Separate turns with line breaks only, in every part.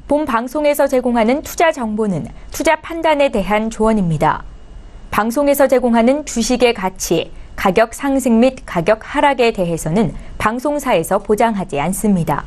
본 방송에서 제공하는 투자 정보는 투자 판단에 대한 조언입니다. 방송에서 제공하는 주식의 가치, 가격 상승 및 가격 하락에 대해서는 방송사에서 보장하지 않습니다.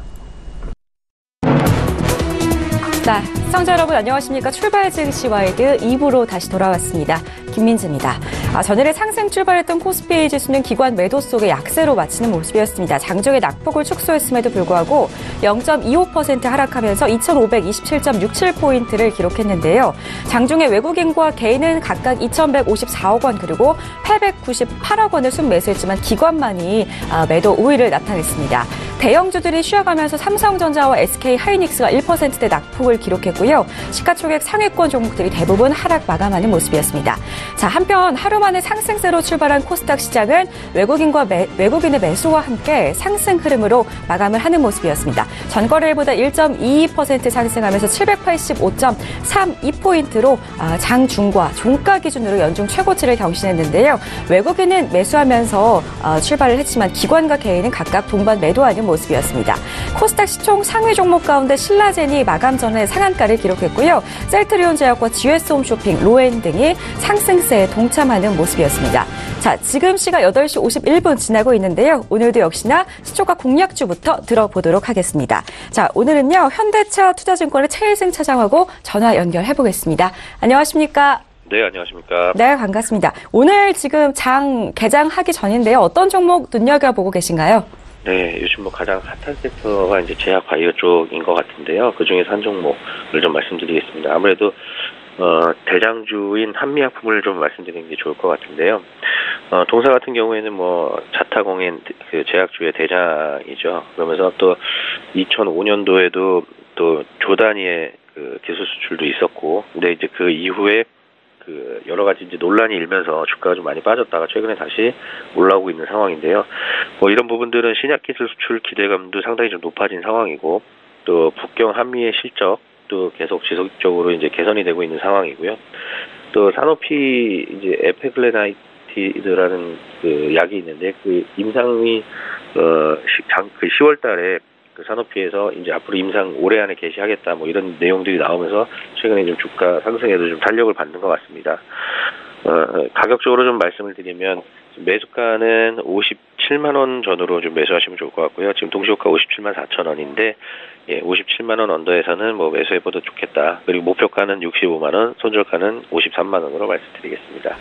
네, 시청자 여러분 안녕하십니까. 출발 증시 와이드 2부로 다시 돌아왔습니다. 김민지입니다. 전일에 상승 출발했던 코스피 지수는 기관 매도 속에 약세로 마치는 모습이었습니다. 장중에 낙폭을 축소했음에도 불구하고 0.25% 하락하면서 2,527.67포인트를 기록했는데요. 장중에 외국인과 개인은 각각 2,154억 원 그리고 898억 원을 순매수했지만 기관만이 매도 우위를 나타냈습니다. 대형주들이 쉬어가면서 삼성전자와 SK하이닉스가 1%대 낙폭을 기록했고요. 시가총액 상위권 종목들이 대부분 하락 마감하는 모습이었습니다. 자, 한편 하루 만에 상승세로 출발한 코스닥 시장은 외국인의 매수와 함께 상승 흐름으로 마감을 하는 모습이었습니다. 전거래일보다 1.22% 상승하면서 785.32포인트로 장중과 종가 기준으로 연중 최고치를 경신했는데요. 외국인은 매수하면서 출발을 했지만 기관과 개인은 각각 동반 매도하는 모습이었습니다. 코스닥 시총 상위 종목 가운데 신라젠이 마감 전에 상한가를 기록했고요. 셀트리온제약과 GS홈쇼핑, 로엔 등이 상승세에 동참하는 모습이었습니다. 자, 지금 시각 8시 51분 지나고 있는데요. 오늘도 역시나 시초가 공략주부터 들어보도록 하겠습니다. 자, 오늘은요. 현대차 투자증권의 최일승 차장하고 전화 연결해보겠습니다. 안녕하십니까?
네, 안녕하십니까?
네, 반갑습니다. 오늘 지금 장 개장하기 전인데요. 어떤 종목 눈여겨보고 계신가요?
네, 요즘 가장 핫한 섹터가 이제 제약 바이오 쪽인 것 같은데요. 그 중에서 한 종목을 좀 말씀드리겠습니다. 아무래도 대장주인 한미약품을 좀 말씀드리는 게 좋을 것 같은데요. 동사 같은 경우에는 자타공인 그 제약주의 대장이죠. 그러면서 또 2005년도에도 또 조 단위의 그 기술 수출도 있었고, 근데 이제 그 이후에 그 여러 가지 이제 논란이 일면서 주가가 좀 많이 빠졌다가 최근에 다시 올라오고 있는 상황인데요. 이런 부분들은 신약 기술 수출 기대감도 상당히 좀 높아진 상황이고, 또 북경 한미의 실적도 계속 지속적으로 이제 개선이 되고 있는 상황이고요. 또 사노피 이제 에페글레나이티드라는 그 약이 있는데 그 임상이 10월 달에 그 사노피에서 이제 앞으로 임상 올해 안에 개시하겠다 이런 내용들이 나오면서 최근에 좀 주가 상승에도 좀 탄력을 받는 것 같습니다. 가격적으로 좀 말씀을 드리면 매수가는 57만 원 전후로 좀 매수하시면 좋을 것 같고요. 지금 동시호가 57만 4천 원인데 57만 원 언더에서는 매수해봐도 좋겠다. 그리고 목표가는 65만 원, 손절가는 53만 원으로 말씀드리겠습니다.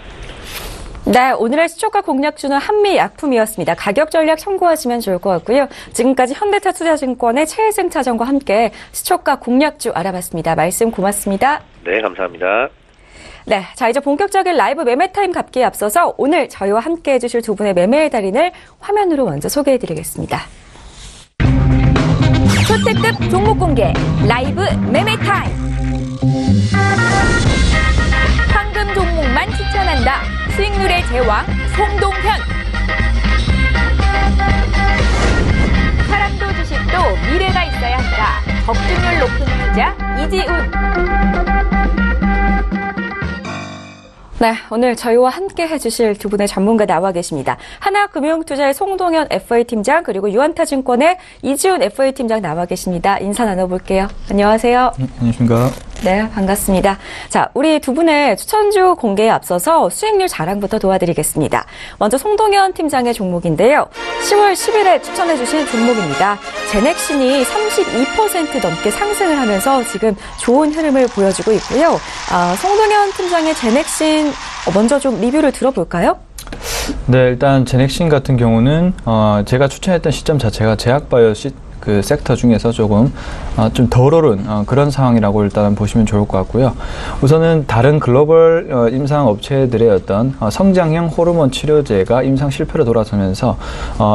네, 오늘의 시초가 공략주는 한미약품이었습니다. 가격 전략 참고하시면 좋을 것 같고요. 지금까지 현대차 투자증권의 최일승 차장과 함께 시초가 공략주 알아봤습니다. 말씀 고맙습니다.
네, 감사합니다.
네, 자 이제 본격적인 라이브 매매 타임 갖기에 앞서서 오늘 저희와 함께 해주실 두 분의 매매의 달인을 화면으로 먼저 소개해드리겠습니다.
초특급 종목 공개 라이브 매매 타임. 황금 종목만 추천한다. 수익률의 제왕 송동현. 사람도 주식도 미래가 있어야 한다. 적중률 높은 투자 이지훈.
네, 오늘 저희와 함께 해주실 두 분의 전문가 나와 계십니다. 하나금융투자의 송동현 FA팀장 그리고 유한타증권의 이지훈 FA팀장 나와 계십니다. 인사 나눠볼게요. 안녕하세요.
안녕하십니까.
네, 반갑습니다. 자, 우리 두 분의 추천주 공개에 앞서서 수익률 자랑부터 도와드리겠습니다. 먼저 송동현 팀장의 종목인데요. 10월 10일에 추천해주신 종목입니다. 제넥신이 32% 넘게 상승을 하면서 지금 좋은 흐름을 보여주고 있고요. 송동현 팀장의 제넥신 먼저 좀 리뷰를 들어볼까요?
네, 일단 제넥신 같은 경우는 제가 추천했던 시점 자체가 제약바이오 그 섹터 중에서 조금 좀 덜 오른 그런 상황이라고 일단 보시면 좋을 것 같고요. 우선은 다른 글로벌 임상 업체들의 어떤 성장형 호르몬 치료제가 임상 실패로 돌아서면서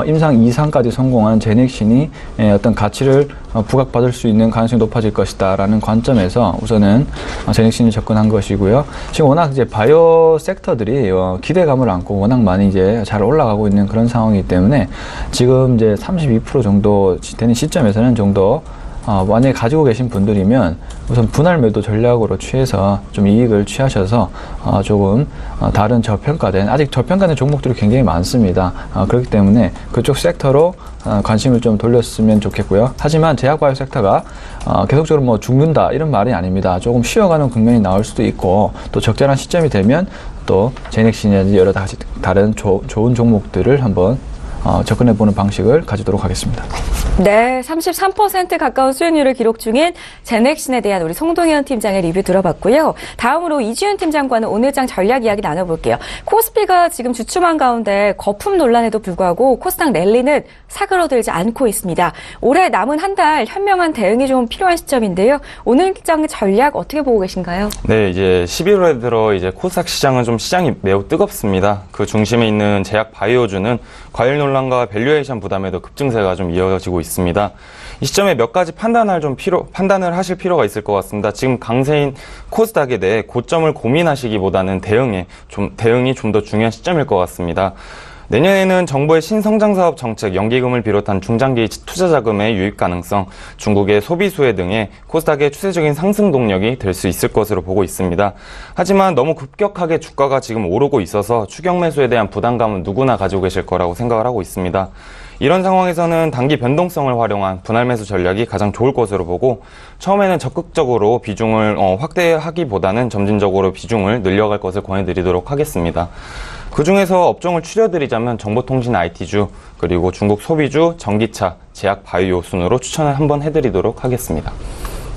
임상 2상까지 성공한 제넥신이 어떤 가치를 부각받을 수 있는 가능성이 높아질 것이다 라는 관점에서 우선은 제넥신이 접근한 것이고요. 지금 워낙 이제 바이오 섹터들이 기대감을 안고 워낙 많이 이제 잘 올라가고 있는 그런 상황이기 때문에 지금 이제 32% 정도 되는 시점에서는 좀 더 만약에 가지고 계신 분들이면 우선 분할 매도 전략으로 취해서 좀 이익을 취하셔서 조금 다른 저평가된, 아직 저평가된 종목들이 굉장히 많습니다. 그렇기 때문에 그쪽 섹터로 관심을 좀 돌렸으면 좋겠고요. 하지만 제약바이오 섹터가 계속적으로 뭐 죽는다 이런 말이 아닙니다. 조금 쉬어가는 국면이 나올 수도 있고, 또 적절한 시점이 되면 또 제넥신이라든지 여러 가지 다른 좋은 종목들을 한번 접근해보는 방식을 가지도록 하겠습니다.
네, 33% 가까운 수익률을 기록 중인 제넥신에 대한 우리 송동현 팀장의 리뷰 들어봤고요. 다음으로 이지윤 팀장과는 오늘장 전략 이야기 나눠볼게요. 코스피가 지금 주춤한 가운데 거품 논란에도 불구하고 코스닥 랠리는 사그러들지 않고 있습니다. 올해 남은 한 달 현명한 대응이 좀 필요한 시점인데요. 오늘장 전략 어떻게 보고 계신가요?
네, 이제 11월에 들어 이제 코스닥 시장은 좀 시장이 매우 뜨겁습니다. 그 중심에 있는 제약 바이오주는 과열 논란과 밸류에이션 부담에도 급증세가 좀 이어지고 있습니다. 이 시점에 몇 가지 판단을 하실 필요가 있을 것 같습니다. 지금 강세인 코스닥에 대해 고점을 고민하시기보다는 대응이 좀 더 중요한 시점일 것 같습니다. 내년에는 정부의 신성장사업 정책, 연기금을 비롯한 중장기 투자 자금의 유입 가능성, 중국의 소비 수혜 등의 코스닥의 추세적인 상승 동력이 될 수 있을 것으로 보고 있습니다. 하지만 너무 급격하게 주가가 지금 오르고 있어서 추격 매수에 대한 부담감은 누구나 가지고 계실 거라고 생각을 하고 있습니다. 이런 상황에서는 단기 변동성을 활용한 분할 매수 전략이 가장 좋을 것으로 보고, 처음에는 적극적으로 비중을 확대하기보다는 점진적으로 비중을 늘려갈 것을 권해드리도록 하겠습니다. 그 중에서 업종을 추려드리자면 정보통신 IT주, 그리고 중국 소비주, 전기차, 제약 바이오 순으로 추천을 한번 해드리도록 하겠습니다.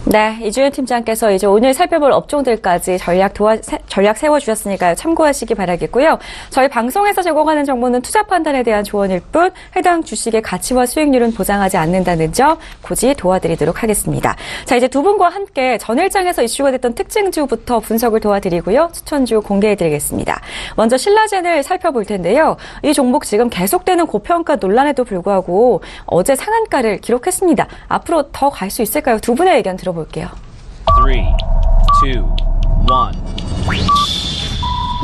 네, 이주연 팀장께서 이제 오늘 살펴볼 업종들까지 전략 세워주셨으니까요. 참고하시기 바라겠고요. 저희 방송에서 제공하는 정보는 투자 판단에 대한 조언일 뿐 해당 주식의 가치와 수익률은 보장하지 않는다는 점 굳이 도와드리도록 하겠습니다. 자, 이제 두 분과 함께 전일장에서 이슈가 됐던 특징주부터 분석을 도와드리고요. 추천주 공개해드리겠습니다. 먼저 신라젠을 살펴볼 텐데요. 이 종목 지금 계속되는 고평가 논란에도 불구하고 어제 상한가를 기록했습니다. 앞으로 더 갈 수 있을까요? 두 분의 의견 들어볼게요.
3, 2, 1.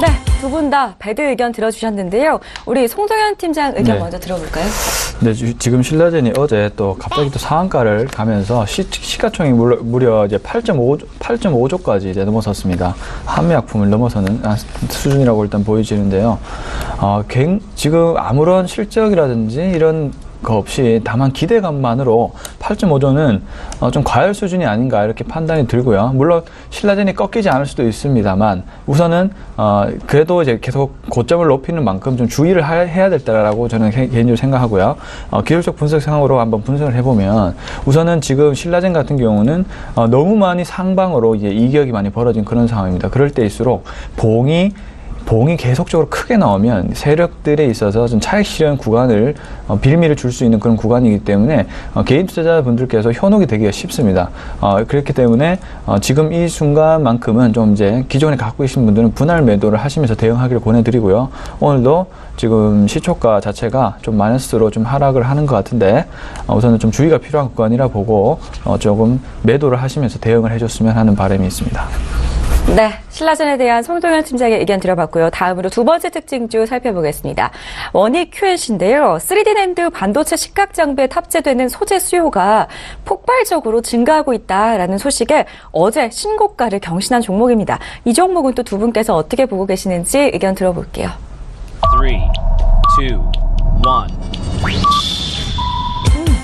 네, 두 분 다 배드 의견 들어주셨는데요. 우리 송동현 팀장 의견
네.
먼저 들어볼까요?
네, 지금 신라젠이 어제 또 갑자기 또 상한가를 가면서 시가총액이 무려 이제 8.5조까지 이제 넘어섰습니다. 한미약품을 넘어서는 수준이라고 일단 보여지는데요. 지금 아무런 실적이라든지 이런 거 없이 다만 기대감만으로 8.5조는 좀 과열 수준이 아닌가 이렇게 판단이 들고요. 물론 신라젠이 꺾이지 않을 수도 있습니다만 우선은 그래도 이제 계속 고점을 높이는 만큼 좀 주의를 해야 될 때라고 저는 개인적으로 생각하고요. 기술적 분석 상으로 한번 분석을 해보면 우선은 지금 신라젠 같은 경우는 너무 많이 상방으로 이제 이격이 많이 벌어진 그런 상황입니다. 그럴 때일수록 봉이 계속적으로 크게 나오면 세력들에 있어서 좀 차익 실현 구간을 빌미를 줄 수 있는 그런 구간이기 때문에 개인 투자자분들께서 현혹이 되기가 쉽습니다. 그렇기 때문에 지금 이 순간만큼은 좀 이제 기존에 갖고 계신 분들은 분할 매도를 하시면서 대응하기를 권해드리고요. 오늘도 지금 시초가 자체가 좀 마이너스로 좀 하락을 하는 것 같은데 우선은 좀 주의가 필요한 구간이라 보고 조금 매도를 하시면서 대응을 해줬으면 하는 바람이 있습니다.
네, 신라젠에 대한 송동현 팀장의 의견 들어봤고요. 다음으로 두 번째 특징주 살펴보겠습니다. 원익 QNC인데요. 3D 낸드 반도체 식각장비에 탑재되는 소재 수요가 폭발적으로 증가하고 있다라는 소식에 어제 신고가를 경신한 종목입니다. 이 종목은 또 두 분께서 어떻게 보고 계시는지 의견 들어볼게요.
3, 2, 1.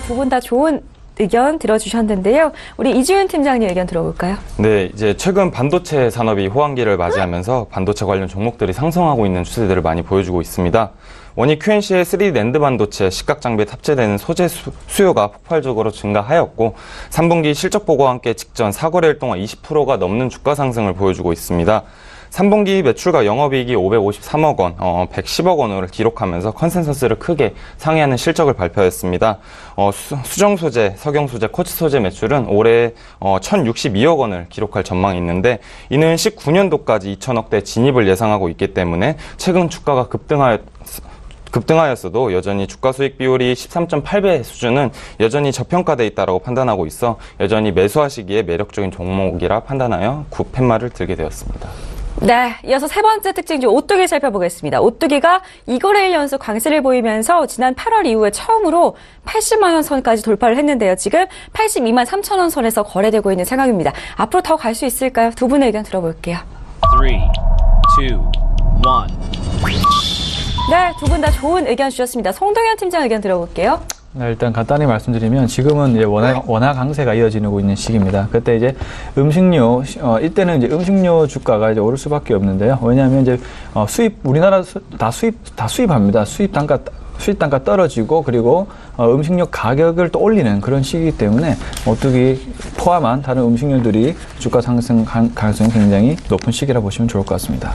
두 분 다 좋은 의견 들어주셨는데요. 우리 이지윤 팀장님 의견 들어볼까요?
네, 이제 최근 반도체 산업이 호황기를 맞이하면서 반도체 관련 종목들이 상승하고 있는 추세들을 많이 보여주고 있습니다. 원익 QNC의 3D 낸드 반도체 식각 장비에 탑재되는 소재 수요가 폭발적으로 증가하였고 3분기 실적 보고와 함께 직전 4거래일 동안 20%가 넘는 주가 상승을 보여주고 있습니다. 3분기 매출과 영업이익이 553억 원, 110억 원을 기록하면서 컨센서스를 크게 상회하는 실적을 발표했습니다. 수정 소재, 석영 소재, 코치 소재 매출은 올해 1,062억 원을 기록할 전망이 있는데 이는 19년도까지 2,000억대 진입을 예상하고 있기 때문에 최근 주가가 급등하였어도 여전히 주가 수익 비율이 13.8배 수준은 여전히 저평가되어 있다고 판단하고 있어 여전히 매수하시기에 매력적인 종목이라 판단하여 굿팻말을 들게 되었습니다.
네, 이어서 세 번째 특징주 오뚜기 살펴보겠습니다. 오뚜기가 2거래일 연속 강세를 보이면서 지난 8월 이후에 처음으로 80만 원 선까지 돌파를 했는데요. 지금 82만 3천 원 선에서 거래되고 있는 상황입니다. 앞으로 더 갈 수 있을까요? 두 분의 의견 들어볼게요.
3, 2, 1.
네, 두 분 다 좋은 의견 주셨습니다. 송동현 팀장 의견 들어볼게요.
네, 일단 간단히 말씀드리면 지금은 이제 원화 강세가 이어지고 있는 시기입니다. 그때 이제 음식료 이때는 이제 음식료 주가가 이제 오를 수밖에 없는데요. 왜냐하면 이제 우리나라 다 수입합니다. 수입 단가 떨어지고 그리고 음식료 가격을 또 올리는 그런 시기이기 때문에 오뚜기 포함한 다른 음식료들이 주가 상승 가능성이 굉장히 높은 시기라 보시면 좋을 것 같습니다.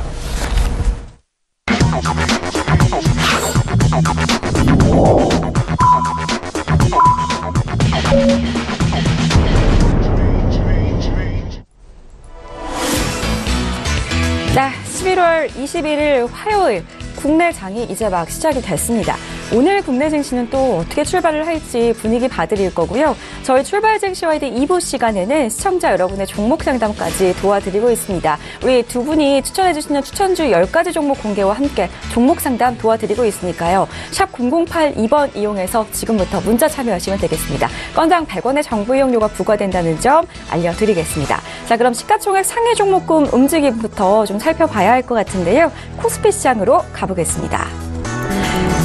네, 11월 21일 화요일 국내 장이 이제 막 시작이 됐습니다. 오늘 국내 증시는 또 어떻게 출발을 할지 분위기 봐드릴 거고요. 저희 출발 증시 와이드 2부 시간에는 시청자 여러분의 종목 상담까지 도와드리고 있습니다. 우리 두 분이 추천해주시는 추천주 10가지 종목 공개와 함께 종목 상담 도와드리고 있으니까요. 샵 0082번 이용해서 지금부터 문자 참여하시면 되겠습니다. 건당 100원의 정보 이용료가 부과된다는 점 알려드리겠습니다. 자, 그럼 시가총액 상위 종목군 움직임부터 좀 살펴봐야 할 것 같은데요. 코스피 시장으로 가보겠습니다.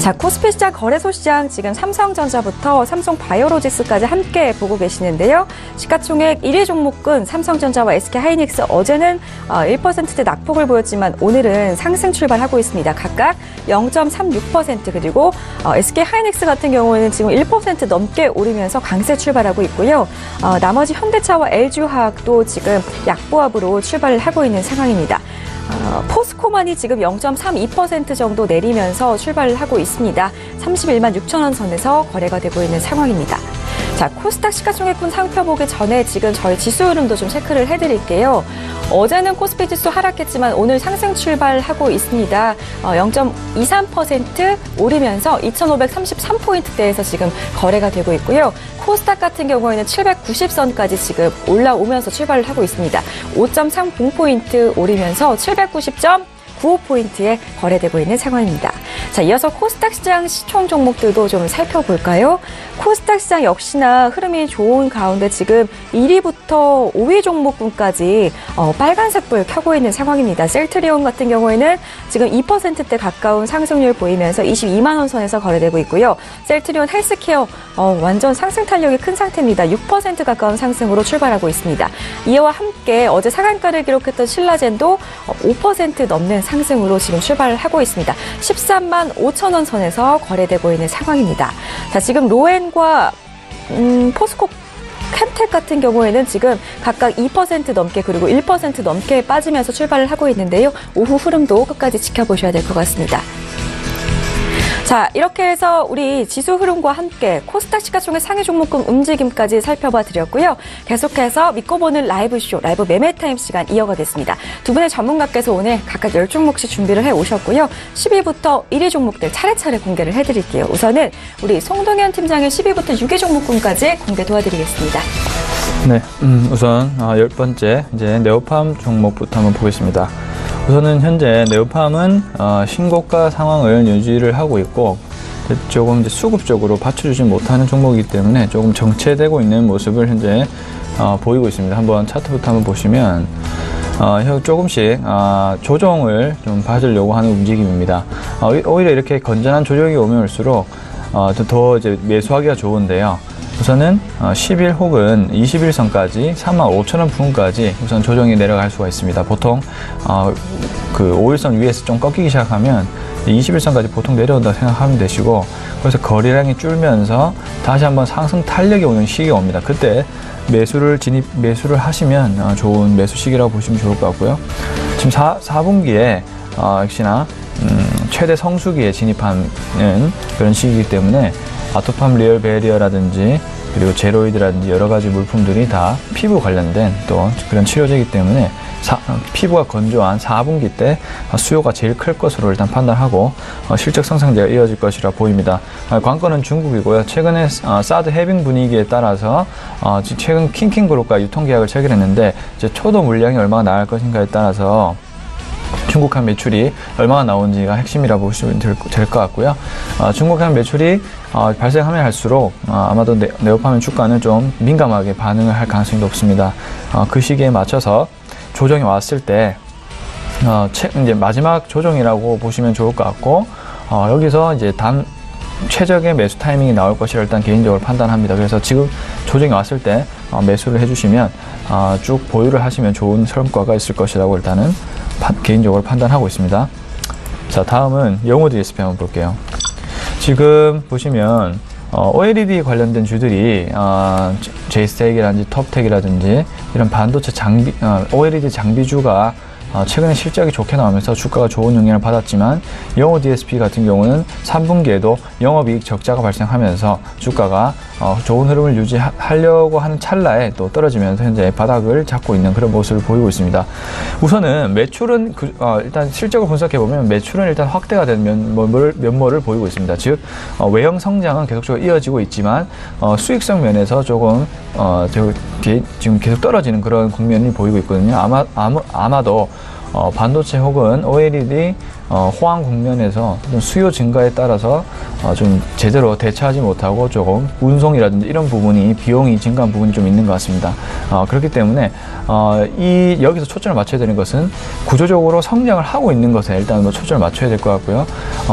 자, 코스피 시장 거래소 시장 지금 삼성전자부터 삼성바이오로직스까지 함께 보고 계시는데요. 시가총액 1위 종목군 삼성전자와 SK하이닉스 어제는 1%대 낙폭을 보였지만 오늘은 상승 출발하고 있습니다. 각각 0.36% 그리고 SK하이닉스 같은 경우에는 지금 1% 넘게 오르면서 강세 출발하고 있고요. 나머지 현대차와 LG화학도 지금 약보합으로 출발을 하고 있는 상황입니다. 포스코만이 지금 0.32% 정도 내리면서 출발을 하고 있습니다. 31만 6천 원 선에서 거래가 되고 있는 상황입니다. 자, 코스닥 시가총액군 살펴보기 전에 지금 저희 지수 흐름도 좀 체크를 해드릴게요. 어제는 코스피 지수 하락했지만 오늘 상승 출발하고 있습니다. 0.23% 오르면서 2,533포인트대에서 지금 거래가 되고 있고요. 코스닥 같은 경우에는 790선까지 지금 올라오면서 출발을 하고 있습니다. 5.30포인트 오르면서 790.95포인트에 거래되고 있는 상황입니다. 자, 이어서 코스닥 시장 시총 종목들도 좀 살펴볼까요? 코스닥 시장 역시나 흐름이 좋은 가운데 지금 1위부터 5위 종목군까지 빨간색 불 켜고 있는 상황입니다. 셀트리온 같은 경우에는 지금 2%대 가까운 상승률 보이면서 22만 원 선에서 거래되고 있고요. 셀트리온 헬스케어 완전 상승 탄력이 큰 상태입니다. 6% 가까운 상승으로 출발하고 있습니다. 이와 함께 어제 상한가를 기록했던 신라젠도 5% 넘는 상승으로 지금 출발을 하고 있습니다. 13만 5천 원 선에서 거래되고 있는 상황입니다. 자, 지금 로엔과 포스코 캠텍 같은 경우에는 지금 각각 2% 넘게 그리고 1% 넘게 빠지면서 출발을 하고 있는데요. 오후 흐름도 끝까지 지켜보셔야 될 것 같습니다. 자, 이렇게 해서 우리 지수 흐름과 함께 코스닥 시가총액 상위 종목군 움직임까지 살펴봐 드렸고요. 계속해서 믿고 보는 라이브쇼, 라이브 매매타임 시간 이어가겠습니다. 두 분의 전문가께서 오늘 각각 10종목씩 준비를 해 오셨고요. 10위부터 1위 종목들 차례차례 공개를 해드릴게요. 우선은 우리 송동현 팀장의 10위부터 6위 종목군까지 공개 도와드리겠습니다.
네, 우선 10번째 이제 네오팜 종목부터 한번 보겠습니다. 우선은 현재 네오팜은 신고가 상황을 유지를 하고 있고 조금 이제 수급적으로 받쳐주지 못하는 종목이기 때문에 조금 정체되고 있는 모습을 현재 보이고 있습니다. 한번 차트부터 한번 보시면 조금씩 조정을 좀 받으려고 하는 움직임입니다. 오히려 이렇게 건전한 조정이 오면 올수록 더 이제 매수하기가 좋은데요. 우선은 10일 혹은 21선까지 35,000원 부근까지 우선 조정이 내려갈 수가 있습니다. 보통 그 5일선 위에서 좀 꺾이기 시작하면 21선까지 보통 내려온다고 생각하면 되시고, 그래서 거래량이 줄면서 다시 한번 상승 탄력이 오는 시기가 옵니다. 그때 매수를 하시면 좋은 매수 시기라고 보시면 좋을 것 같고요. 지금 4분기에 역시나 최대 성수기에 진입하는 그런 시기이기 때문에 아토팜 리얼 베리어라든지 그리고 제로이드라든지 여러 가지 물품들이 다 피부 관련된 또 그런 치료제이기 때문에 피부가 건조한 4분기 때 수요가 제일 클 것으로 일단 판단하고 실적 상승세가 이어질 것이라 보입니다. 관건은 중국이고요. 최근에 사드 해빙 분위기에 따라서 최근 킹킹그룹과 유통계약을 체결했는데 이제 초도 물량이 얼마나 나갈 것인가에 따라서 중국한 매출이 얼마나 나오는지가 핵심이라고 보시면 될 것 같고요. 중국한 매출이 발생하면 할수록 아마도 네오파민 주가는 좀 민감하게 반응을 할 가능성이 높습니다. 그 시기에 맞춰서 조정이 왔을 때 이제 마지막 조정이라고 보시면 좋을 것 같고, 여기서 이제 최적의 매수 타이밍이 나올 것이라 일단 개인적으로 판단합니다. 그래서 지금 조정이 왔을 때 매수를 해주시면 쭉 보유를 하시면 좋은 성과가 있을 것이라고 일단은 개인적으로 판단하고 있습니다. 자, 다음은 영호 DSP 한번 볼게요. 지금 보시면 OLED 관련된 주들이 제이스텍이라든지 톱텍이라든지 이런 반도체 장비, OLED 장비주가 최근에 실적이 좋게 나오면서 주가가 좋은 영향을 받았지만 영호 DSP 같은 경우는 3분기에도 영업이익 적자가 발생하면서 주가가 좋은 흐름을 유지하려고 하는 찰나에 또 떨어지면서 현재 바닥을 잡고 있는 그런 모습을 보이고 있습니다. 우선은 매출은 일단 실적을 분석해보면 매출은 일단 확대가 된 면모를 보이고 있습니다. 즉 외형 성장은 계속적으로 이어지고 있지만 수익성 면에서 조금 지금 계속 떨어지는 그런 국면이 보이고 있거든요. 아마도 반도체 혹은 OLED 호황 국면에서 수요 증가에 따라서 좀 제대로 대처하지 못하고 조금 운송이라든지 이런 부분이 비용이 증가한 부분이 좀 있는 것 같습니다. 그렇기 때문에 여기서 초점을 맞춰야 되는 것은 구조적으로 성장을 하고 있는 것에 일단 초점을 맞춰야 될 것 같고요.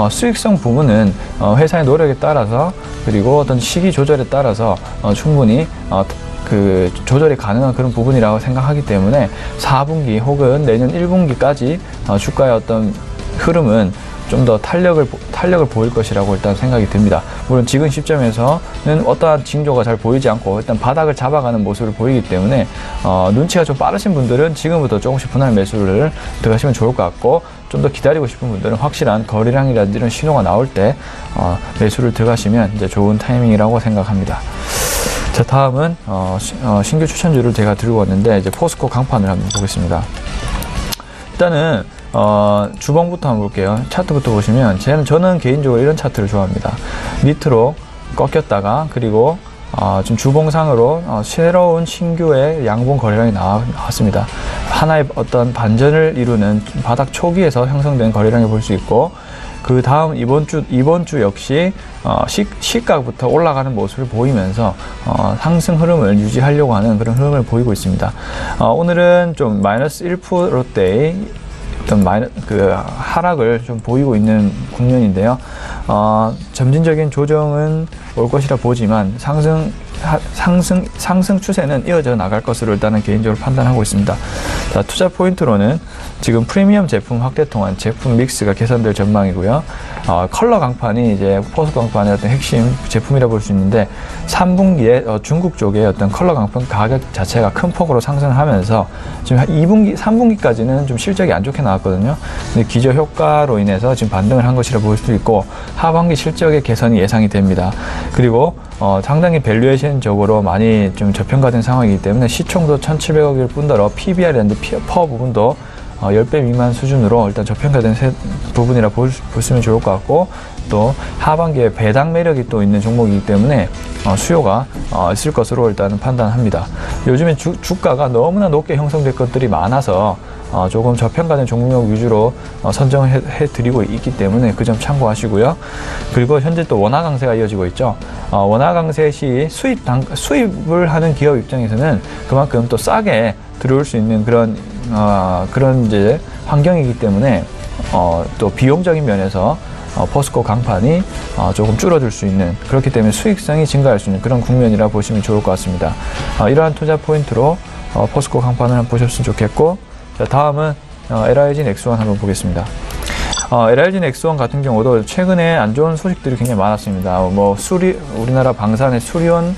수익성 부분은 회사의 노력에 따라서 그리고 어떤 시기 조절에 따라서 충분히 그 조절이 가능한 그런 부분이라고 생각하기 때문에 4분기 혹은 내년 1분기까지 주가의 어떤 흐름은 좀 더 탄력을 보일 것이라고 일단 생각이 듭니다. 물론 지금 시점에서는 어떠한 징조가 잘 보이지 않고 일단 바닥을 잡아가는 모습을 보이기 때문에 눈치가 좀 빠르신 분들은 지금부터 조금씩 분할 매수를 들어가시면 좋을 것 같고, 좀 더 기다리고 싶은 분들은 확실한 거래량이라든지 이런 신호가 나올 때 매수를 들어가시면 이제 좋은 타이밍이라고 생각합니다. 자, 다음은 신규 추천주를 제가 들고 왔는데 이제 포스코 강판을 한번 보겠습니다. 일단은 주봉부터 한번 볼게요. 차트부터 보시면 저는 개인적으로 이런 차트를 좋아합니다. 밑으로 꺾였다가 그리고 지금 주봉상으로 새로운 신규의 양봉 거래량이 나왔습니다. 하나의 어떤 반전을 이루는 바닥 초기에서 형성된 거래량을 볼 수 있고, 그 다음 이번 주 역시 시가부터 올라가는 모습을 보이면서 상승 흐름을 유지하려고 하는 그런 흐름을 보이고 있습니다. 오늘은 좀 마이너스 1%대의 어떤 하락을 좀 보이고 있는 국면인데요. 점진적인 조정은 올 것이라 보지만 상승 추세는 이어져 나갈 것으로 일단은 개인적으로 판단하고 있습니다. 자, 투자 포인트로는 지금 프리미엄 제품 확대 통한 제품 믹스가 개선될 전망이고요. 컬러 강판이 이제 포스코 강판의 어떤 핵심 제품이라 볼 수 있는데 3분기에 중국 쪽의 어떤 컬러 강판 가격 자체가 큰 폭으로 상승하면서 지금 2분기, 3분기까지는 좀 실적이 안 좋게 나왔거든요. 근데 기저 효과로 인해서 지금 반등을 한 것이라 볼 수 있고, 하반기 실적의 개선이 예상이 됩니다. 그리고 상당히 밸류에이션적으로 많이 좀 저평가된 상황이기 때문에 시총도 1,700억일 뿐더러 PBR이라든지 퍼 부분도 10배 미만 수준으로 일단 저평가된 부분이라 보시면 좋을 것 같고, 또 하반기에 배당 매력이 또 있는 종목이기 때문에 수요가 있을 것으로 일단은 판단합니다. 요즘에 주가가 너무나 높게 형성될 것들이 많아서 조금 저평가된 종목 위주로 선정을 해드리고 있기 때문에 그 점 참고하시고요. 그리고 현재 또 원화 강세가 이어지고 있죠. 원화 강세 시 수입을 하는 기업 입장에서는 그만큼 또 싸게 들어올 수 있는 그런 이제 환경이기 때문에 또 비용적인 면에서 포스코 강판이 조금 줄어들 수 있는, 그렇기 때문에 수익성이 증가할 수 있는 그런 국면이라 보시면 좋을 것 같습니다. 이러한 투자 포인트로 포스코 강판을 한번 보셨으면 좋겠고, 자, 다음은 LIG 넥스원 한번 보겠습니다. LIG 넥스원 같은 경우도 최근에 안 좋은 소식들이 굉장히 많았습니다. 우리나라 방산의 수리온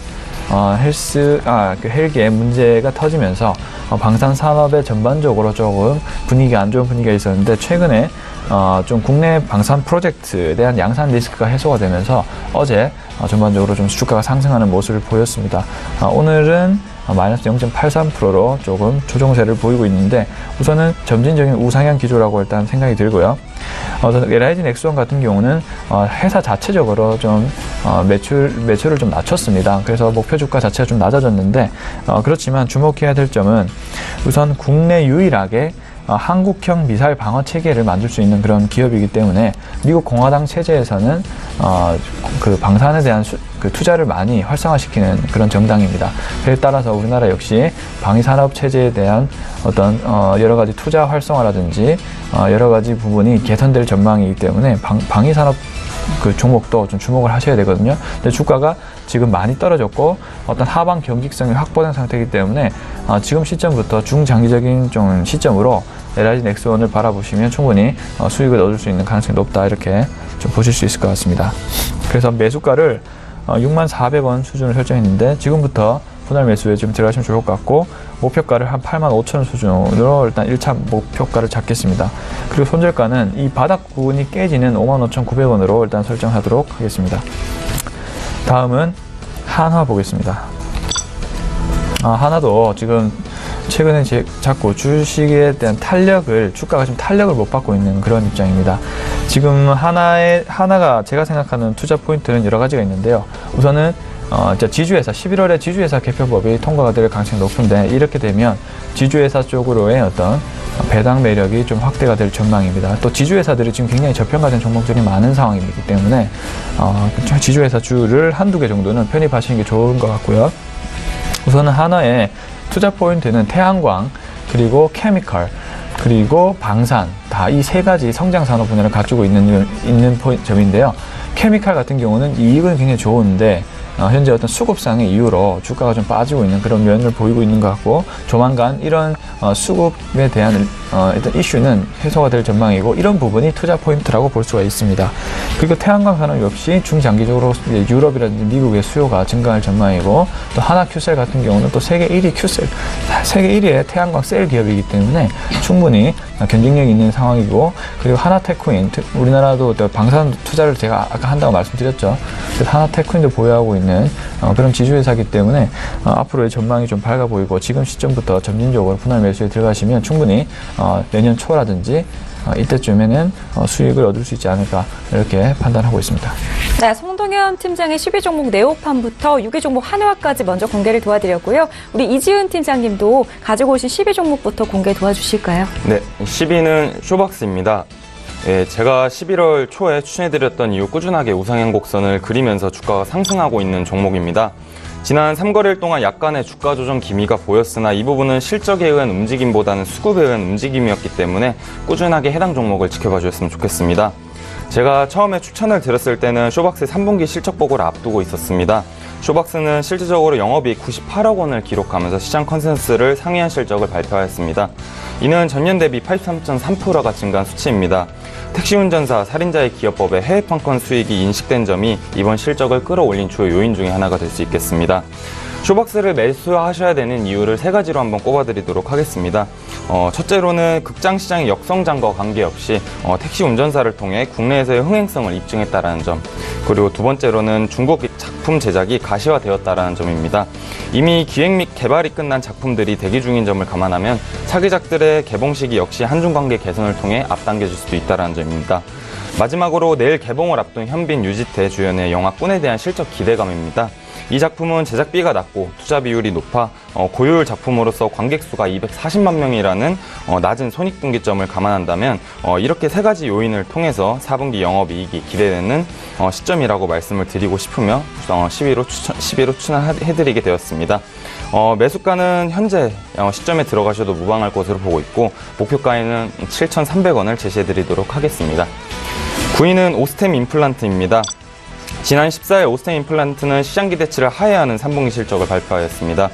헬기에 문제가 터지면서 방산 산업에 전반적으로 조금 분위기가 안 좋은 분위기가 있었는데, 최근에 좀 국내 방산 프로젝트에 대한 양산 리스크가 해소가 되면서 어제 전반적으로 좀 주가가 상승하는 모습을 보였습니다. 오늘은 마이너스 0.83%로 조금 조정세를 보이고 있는데, 우선은 점진적인 우상향 기조라고 일단 생각이 들고요. LIG 넥스원 같은 경우는 회사 자체적으로 좀 매출을 좀 낮췄습니다. 그래서 목표 주가 자체가 좀 낮아졌는데, 그렇지만 주목해야 될 점은 우선 국내 유일하게 한국형 미사일 방어 체계를 만들 수 있는 그런 기업이기 때문에 미국 공화당 체제에서는 그 방산에 대한 그 투자를 많이 활성화시키는 그런 정당입니다. 그에 따라서 우리나라 역시 방위산업 체제에 대한 어떤 여러 가지 투자 활성화라든지 여러 가지 부분이 개선될 전망이기 때문에 방위산업 그 종목도 좀 주목을 하셔야 되거든요. 근데 주가가 지금 많이 떨어졌고 어떤 하방 경직성이 확보된 상태이기 때문에 지금 시점부터 중장기적인 좀 시점으로 LIG 넥스원을 바라보시면 충분히 수익을 얻을 수 있는 가능성이 높다, 이렇게 좀 보실 수 있을 것 같습니다. 그래서 매수가를 64,000원 수준을 설정했는데 지금부터 분할 매수에 좀 들어가시면 좋을 것 같고, 목표가를 한 85,000원 수준으로 일단 1차 목표가를 잡겠습니다. 그리고 손절가는 이 바닥 부분이 깨지는 55,900원으로 일단 설정하도록 하겠습니다. 다음은 한화 보겠습니다. 한화도 지금 최근에 자꾸 주식에 대한 주가가 좀 탄력을 못 받고 있는 그런 입장입니다. 지금 하나가 제가 생각하는 투자 포인트는 여러 가지가 있는데요. 우선은 지주회사, 11월에 지주회사 개표법이 통과가 될 가능성이 높은데, 이렇게 되면 지주회사 쪽으로의 어떤 배당 매력이 좀 확대가 될 전망입니다. 또 지주회사들이 지금 굉장히 저평가된 종목들이 많은 상황이기 때문에 지주회사 주를 한두 개 정도는 편입하시는 게 좋은 것 같고요. 우선은 하나의 투자 포인트는 태양광, 그리고 케미컬, 그리고 방산, 다 이 세 가지 성장 산업 분야를 가지고 있는 점인데요. 케미칼 같은 경우는 이익은 굉장히 좋은데 현재 어떤 수급상의 이유로 주가가 좀 빠지고 있는 그런 면을 보이고 있는 것 같고, 조만간 이런 수급에 대한 일단 이슈는 해소가 될 전망이고, 이런 부분이 투자 포인트라고 볼 수가 있습니다. 그리고 태양광 산업 역시 중장기적으로 유럽이라든지 미국의 수요가 증가할 전망이고, 또 하나큐셀 같은 경우는 또 세계 1위 세계 1위의 태양광 셀 기업이기 때문에 충분히 경쟁력이 있는 상황이고, 그리고 하나테크인, 우리나라도 방산 투자를 제가 아까 한다고 말씀드렸죠. 그래서 하나테크인도 보유하고 있는 그런 지주회사이기 때문에 앞으로의 전망이 좀 밝아 보이고, 지금 시점부터 점진적으로 분할 매수에 들어가시면 충분히 내년 초라든지 이때쯤에는 수익을 얻을 수 있지 않을까, 이렇게 판단하고 있습니다.
네, 송동현 팀장의 12종목 네오판부터 6위 종목 한화까지 먼저 공개를 도와드렸고요. 우리 이지은 팀장님도 가지고 오신 12종목부터 공개 도와주실까요?
네, 10위는 쇼박스입니다. 제가 11월 초에 추천해드렸던 이후 꾸준하게 우상향 곡선을 그리면서 주가가 상승하고 있는 종목입니다. 지난 3거래일 동안 약간의 주가 조정 기미가 보였으나 이 부분은 실적에 의한 움직임보다는 수급에 의한 움직임이었기 때문에 꾸준하게 해당 종목을 지켜봐 주셨으면 좋겠습니다. 제가 처음에 추천을 드렸을 때는 쇼박스의 3분기 실적 보고를 앞두고 있었습니다. 쇼박스는 실질적으로 영업이익 98억 원을 기록하면서 시장 컨센서스를 상회한 실적을 발표하였습니다. 이는 전년 대비 83.3%가 증가한 수치입니다. 택시운전사, 살인자의 기업법의 해외판권 수익이 인식된 점이 이번 실적을 끌어올린 주요 요인 중에 하나가 될 수 있겠습니다. 쇼박스를 매수하셔야 되는 이유를 세 가지로 한번 꼽아드리도록 하겠습니다. 첫째로는 극장시장의 역성장과 관계없이 택시 운전사를 통해 국내에서의 흥행성을 입증했다는 점, 그리고 두 번째로는 중국 작품 제작이 가시화되었다는 점입니다. 이미 기획 및 개발이 끝난 작품들이 대기 중인 점을 감안하면 차기작들의 개봉 시기 역시 한중 관계 개선을 통해 앞당겨질 수도 있다는 점입니다. 마지막으로 내일 개봉을 앞둔 현빈, 유지태 주연의 영화 꾼에 대한 실적 기대감입니다. 이 작품은 제작비가 낮고 투자 비율이 높아 고효율 작품으로서 관객 수가 240만 명이라는 낮은 손익분기점을 감안한다면 이렇게 세 가지 요인을 통해서 4분기 영업이익이 기대되는 시점이라고 말씀을 드리고 싶으며 10위로 추천해드리게 되었습니다. 매수가는 현재 시점에 들어가셔도 무방할 것으로 보고 있고, 목표가에는 7,300원을 제시해드리도록 하겠습니다. 9위는 오스템 임플란트입니다. 지난 14일 오스템 임플란트는 시장 기대치를 하회하는 3분기 실적을 발표하였습니다.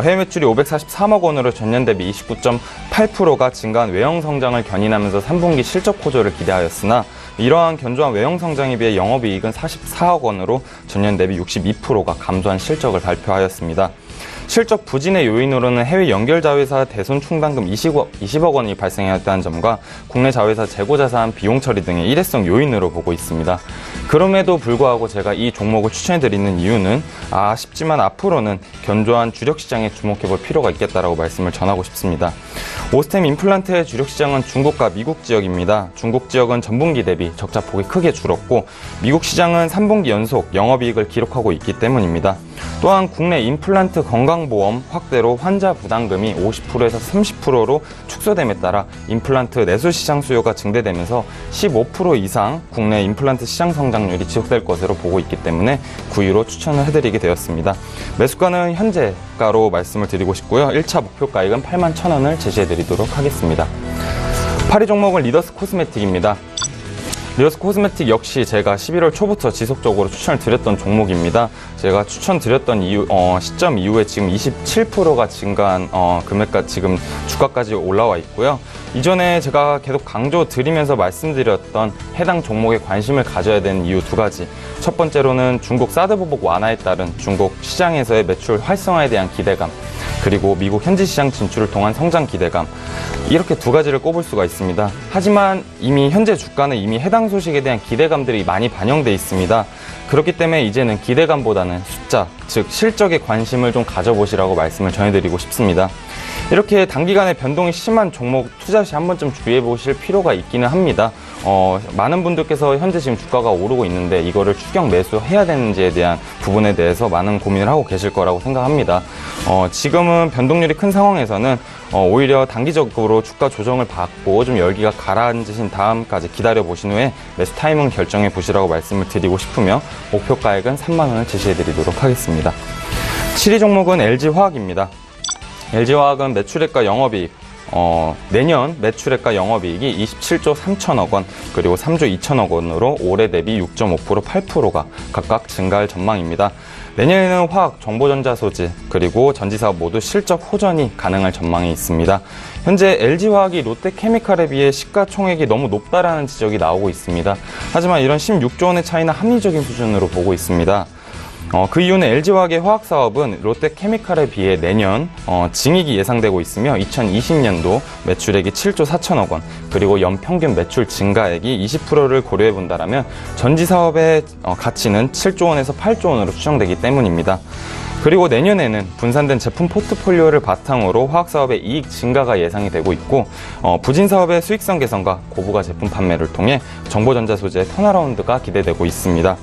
해외 매출이 543억 원으로 전년 대비 29.8%가 증가한 외형 성장을 견인하면서 3분기 실적 호조를 기대하였으나, 이러한 견조한 외형 성장에 비해 영업이익은 44억 원으로 전년 대비 62%가 감소한 실적을 발표하였습니다. 실적 부진의 요인으로는 해외 연결 자회사 대손 충당금 20억 원이 발생했다는 점과 국내 자회사 재고자산 비용 처리 등의 일회성 요인으로 보고 있습니다. 그럼에도 불구하고 제가 이 종목을 추천해드리는 이유는 아쉽지만 앞으로는 견조한 주력 시장에 주목해볼 필요가 있겠다라고 말씀을 전하고 싶습니다. 오스템 임플란트의 주력 시장은 중국과 미국 지역입니다. 중국 지역은 전분기 대비 적자폭이 크게 줄었고, 미국 시장은 3분기 연속 영업이익을 기록하고 있기 때문입니다. 또한 국내 임플란트 건강보험 확대로 환자 부담금이 50%에서 30%로 축소됨에 따라 임플란트 내수 시장 수요가 증대되면서 15% 이상 국내 임플란트 시장 성장률이 지속될 것으로 보고 있기 때문에 9위로 추천을 해드리게 되었습니다. 매수가는 현재가로 말씀을 드리고 싶고요. 1차 목표가액은 81,000원을 제시해드리도록 하겠습니다. 8위 종목은 리더스 코스메틱입니다. 리더스 코스메틱 역시 제가 11월 초부터 지속적으로 추천을 드렸던 종목입니다. 제가 추천드렸던 시점 이후에 지금 27%가 증가한 금액과 지금 주가까지 올라와 있고요. 이전에 제가 계속 강조 드리면서 말씀드렸던 해당 종목에 관심을 가져야 되는 이유 두 가지. 첫 번째로는 중국 사드 보복 완화에 따른 중국 시장에서의 매출 활성화에 대한 기대감, 그리고 미국 현지 시장 진출을 통한 성장 기대감, 이렇게 두 가지를 꼽을 수가 있습니다. 하지만 이미 현재 주가는 이미 해당 소식에 대한 기대감들이 많이 반영돼 있습니다. 그렇기 때문에 이제는 기대감보다는 숫자, 즉 실적에 관심을 좀 가져보시라고 말씀을 전해드리고 싶습니다. 이렇게 단기간에 변동이 심한 종목 투자 시 한 번쯤 주의해 보실 필요가 있기는 합니다. 많은 분들께서 현재 지금 주가가 오르고 있는데 이거를 추격 매수해야 되는지에 대한 부분에 대해서 많은 고민을 하고 계실 거라고 생각합니다. 지금은 변동률이 큰 상황에서는 오히려 단기적으로 주가 조정을 받고 좀 열기가 가라앉으신 다음까지 기다려 보신 후에 매수 타이밍 결정해 보시라고 말씀을 드리고 싶으며 목표가액은 3만 원을 제시해 드리도록 하겠습니다. 7위 종목은 LG화학입니다. LG화학은 매출액과 영업이익, 내년 매출액과 영업이익이 27조 3천억 원, 그리고 3조 2천억 원으로 올해 대비 6.5%, 8%가 각각 증가할 전망입니다. 내년에는 화학, 정보전자 소재, 그리고 전지사업 모두 실적 호전이 가능할 전망이 있습니다. 현재 LG화학이 롯데케미칼에 비해 시가총액이 너무 높다라는 지적이 나오고 있습니다. 하지만 이런 16조 원의 차이는 합리적인 수준으로 보고 있습니다. 그 이유는 LG화학의 화학사업은 롯데케미칼에 비해 내년 증익이 예상되고 있으며 2020년도 매출액이 7조 4천억 원, 그리고 연평균 매출 증가액이 20%를 고려해 본다라면 전지사업의 가치는 7조 원에서 8조 원으로 추정되기 때문입니다. 그리고 내년에는 분산된 제품 포트폴리오를 바탕으로 화학사업의 이익 증가가 예상이 되고 있고, 부진사업의 수익성 개선과 고부가 제품 판매를 통해 정보전자 소재의 턴어라운드가 기대되고 있습니다.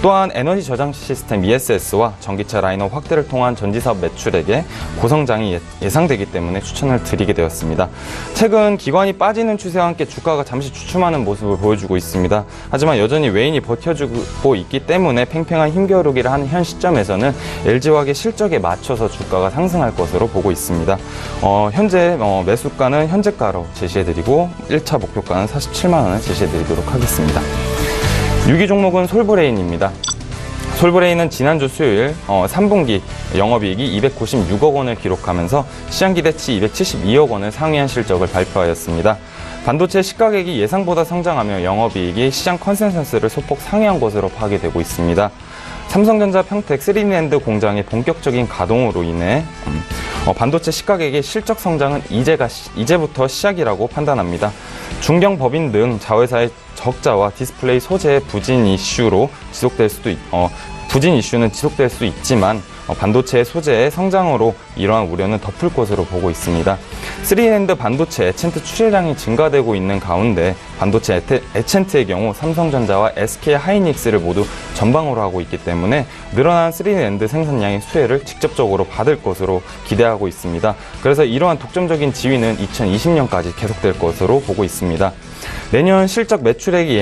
또한 에너지 저장 시스템 ESS와 전기차 라인업 확대를 통한 전지사업 매출액의 고성장이 예상되기 때문에 추천을 드리게 되었습니다. 최근 기관이 빠지는 추세와 함께 주가가 잠시 주춤하는 모습을 보여주고 있습니다. 하지만 여전히 외인이 버텨주고 있기 때문에 팽팽한 힘겨루기를 하는 현 시점에서는 LG화학의 실적에 맞춰서 주가가 상승할 것으로 보고 있습니다. 현재 매수가는 현재가로 제시해드리고 1차 목표가는 47만 원을 제시해드리도록 하겠습니다. 6위 종목은 솔브레인입니다. 솔브레인은 지난주 수요일 3분기 영업이익이 296억 원을 기록하면서 시장 기대치 272억 원을 상회한 실적을 발표하였습니다. 반도체 시가격이 예상보다 성장하며 영업이익이 시장 컨센서스를 소폭 상회한 것으로 파악되고 있습니다. 삼성전자 평택 3D낸드 공장의 본격적인 가동으로 인해 반도체 시가격의 실적 성장은 이제부터 시작이라고 판단합니다. 중경 법인 등 자회사의 적자와 디스플레이 소재의 부진 이슈는 지속될 수 있지만 반도체 소재의 성장으로 이러한 우려는 덮을 것으로 보고 있습니다. 3D낸드 반도체 에첸트 출하량이 증가되고 있는 가운데 반도체 에첸트의 경우 삼성전자와 SK하이닉스를 모두 전방으로 하고 있기 때문에 늘어난 3D낸드 생산량의 수혜를 직접적으로 받을 것으로 기대하고 있습니다. 그래서 이러한 독점적인 지위는 2020년까지 계속될 것으로 보고 있습니다. 내년 실적 매출액이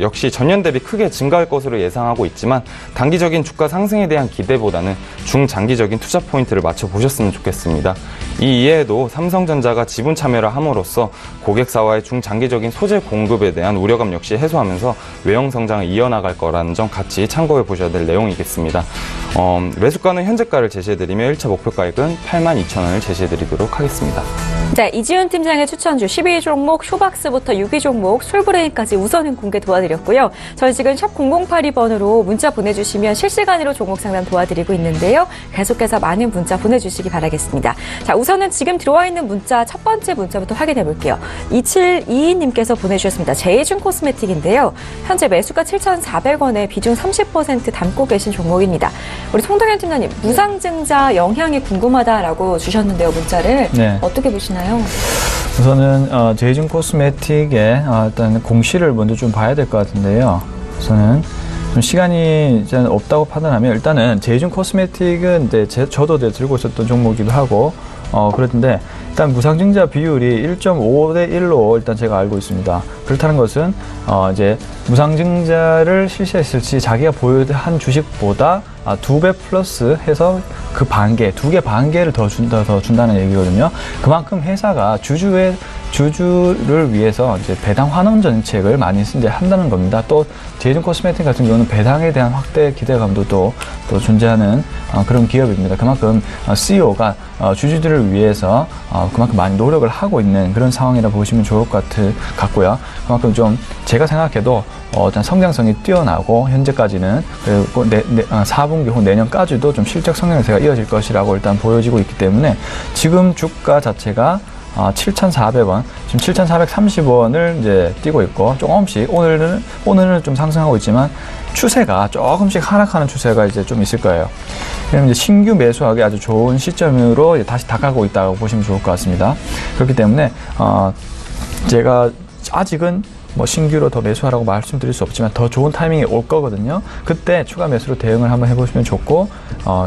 역시 전년 대비 크게 증가할 것으로 예상하고 있지만 단기적인 주가 상승에 대한 기대보다는 중장기적인 투자 포인트를 맞춰보셨으면 좋겠습니다. 이 이외에도 삼성전자가 지분 참여를 함으로써 고객사와의 중장기적인 소재 공급에 대한 우려감 역시 해소하면서 외형 성장을 이어나갈 거라는 점 같이 참고해 보셔야 될 내용이겠습니다. 매수가는 현재가를 제시해드리며 1차 목표가액은 82,000원을 제시해드리도록 하겠습니다.
자, 이지훈 팀장의 추천주 12위 종목 쇼박스부터 6위 종목 솔브레인까지 우선은 공개 도와드렸고요. 저희 지금 샵 0082번으로 문자 보내주시면 실시간으로 종목 상담 도와드리고 있는데요. 계속해서 많은 문자 보내주시기 바라겠습니다. 자, 우선은 지금 들어와 있는 문자 첫 번째 문자부터 확인해 볼게요. 2722님께서 보내주셨습니다. 제이준 코스메틱인데요. 현재 매수가 7,400원에 비중 30% 담고 계신 종목입니다. 우리 송동현 팀장님, 무상증자 영향이 궁금하다라고 주셨는데요. 문자를.
네.
어떻게 보시나요?
우선은 제이준 코스메틱의 일단 공시를 먼저 좀 봐야 될 것 같은데요. 우선은 좀 시간이 이제 없다고 판단하면 일단은 제이준 코스메틱은 이제 저도 들고 있었던 종목이기도 하고 그렇던데 일단 무상증자 비율이 1.5대 1로 일단 제가 알고 있습니다. 그렇다는 것은 이제 무상증자를 실시했을 시 자기가 보유한 주식보다 2배 플러스 해서 그 반개, 2개 반개를 더 준다는 얘기거든요. 그만큼 회사가 주주를 위해서 이제 배당 환원 정책을 많이 이제 한다는 겁니다. 또 제이준 코스메틱 같은 경우는 배당에 대한 확대 기대감도 또 존재하는 그런 기업입니다. 그만큼 CEO가 주주들을 위해서 그만큼 많이 노력을 하고 있는 그런 상황이라 보시면 좋을 것 같고요. 그만큼 좀 제가 생각해도 어떤 성장성이 뛰어나고 현재까지는 그리고 4분기 후 내년까지도 좀 실적 성장세가 이어질 것이라고 일단 보여지고 있기 때문에 지금 주가 자체가 7,400원, 지금 7,430원을 이제 뛰고 있고 조금씩 오늘은 좀 상승하고 있지만 추세가 조금씩 하락하는 추세가 이제 좀 있을 거예요. 그럼 이제 신규 매수하기 아주 좋은 시점으로 다시 다가오고 있다고 보시면 좋을 것 같습니다. 그렇기 때문에 제가 아직은 뭐 신규로 더 매수하라고 말씀드릴 수 없지만 더 좋은 타이밍이 올 거거든요. 그때 추가 매수로 대응을 한번 해보시면 좋고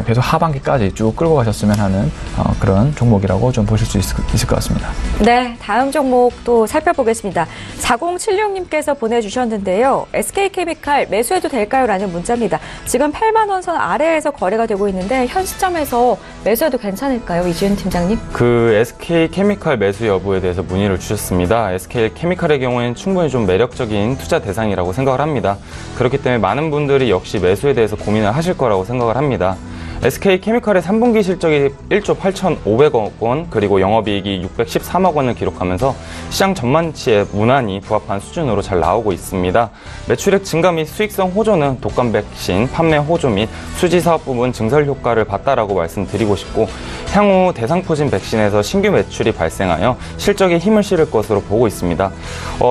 계속 하반기까지 쭉 끌고 가셨으면 하는 그런 종목이라고 좀 보실 수 있을 것 같습니다.
네, 다음 종목 또 살펴보겠습니다. 4076님께서 보내주셨는데요. SK케미칼 매수해도 될까요? 라는 문자입니다. 지금 8만 원 선 아래에서 거래가 되고 있는데 현 시점에서 매수해도 괜찮을까요? 이주연 팀장님?
그 SK케미칼 매수 여부에 대해서 문의를 주셨습니다. SK케미칼의 경우에는 충분히 좀 매력적인 투자 대상이라고 생각을 합니다. 그렇기 때문에 많은 분들이 역시 매수에 대해서 고민을 하실 거라고 생각을 합니다. SK케미칼의 3분기 실적이 1조 8,500억 원 그리고 영업이익이 613억 원을 기록하면서 시장 전망치에 무난히 부합한 수준으로 잘 나오고 있습니다. 매출액 증가 및 수익성 호조는 독감 백신 판매 호조 및 수지 사업 부분 증설 효과를 봤다라고 말씀드리고 싶고 향후 대상포진 백신에서 신규 매출이 발생하여 실적에 힘을 실을 것으로 보고 있습니다.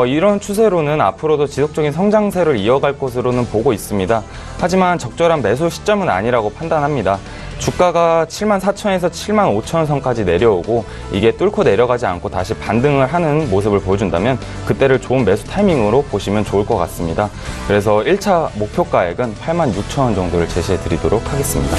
이런 추세로는 앞으로도 지속적인 성장세를 이어갈 것으로는 보고 있습니다. 하지만 적절한 매수 시점은 아니라고 판단합니다. 주가가 74,000원에서 75,000원 선까지 내려오고 이게 뚫고 내려가지 않고 다시 반등을 하는 모습을 보여준다면 그때를 좋은 매수 타이밍으로 보시면 좋을 것 같습니다. 그래서 1차 목표가액은 86,000원 정도를 제시해 드리도록 하겠습니다.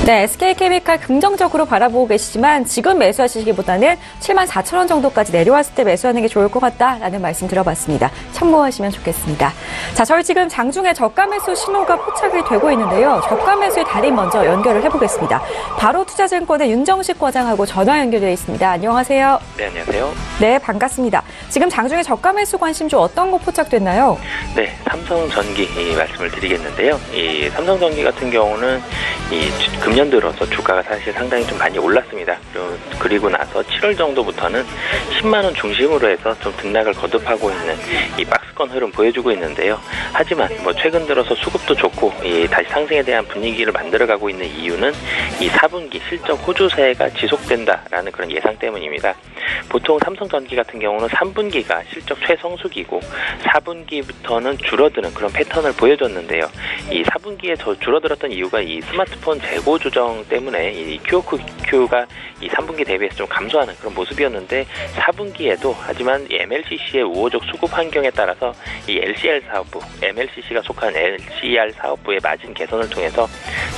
네, SK케미칼 긍정적으로 바라보고 계시지만 지금 매수하시기보다는 74,000원 정도까지 내려왔을 때 매수하는 게 좋을 것 같다라는 말씀 들어봤습니다. 참고하시면 좋겠습니다. 자, 저희 지금 장중에 저가 매수 신호가 포착이 되고 있는데요. 저가 매수의 달인 먼저 연결을 해보겠습니다. 바로 투자증권의 윤정식 과장하고 전화 연결되어 있습니다. 안녕하세요.
네, 안녕하세요.
네, 반갑습니다. 지금 장중에 저가 매수 관심주 어떤 거 포착됐나요?
네, 삼성전기 말씀을 드리겠는데요. 이 삼성전기 같은 경우는 금년 들어서 주가가 사실 상당히 좀 많이 올랐습니다. 그리고 나서 7월 정도부터는 10만 원 중심으로 해서 좀 등락을 거듭하고 있는 이 박스권 흐름 보여주고 있는데요. 하지만 뭐 최근 들어서 수급도 좋고 다시 상승에 대한 분위기를 만들어가고 있는 이유는 이 4분기 실적 호조세가 지속된다라는 그런 예상 때문입니다. 보통 삼성전기 같은 경우는 3분기가 실적 최성수기고 4분기부터는 줄어드는 그런 패턴을 보여줬는데요. 이 4분기에 줄어들었던 이유가 이 스마트폰 재고 조정 때문에 이 QOQ가 이 3분기 대비해서 좀 감소하는 그런 모습이었는데 4분기에도 하지만 이 MLCC의 우호적 수급 환경에 따라서 이 LCR 사업부, MLCC가 속한 LCR 사업부의 마진 개선을 통해서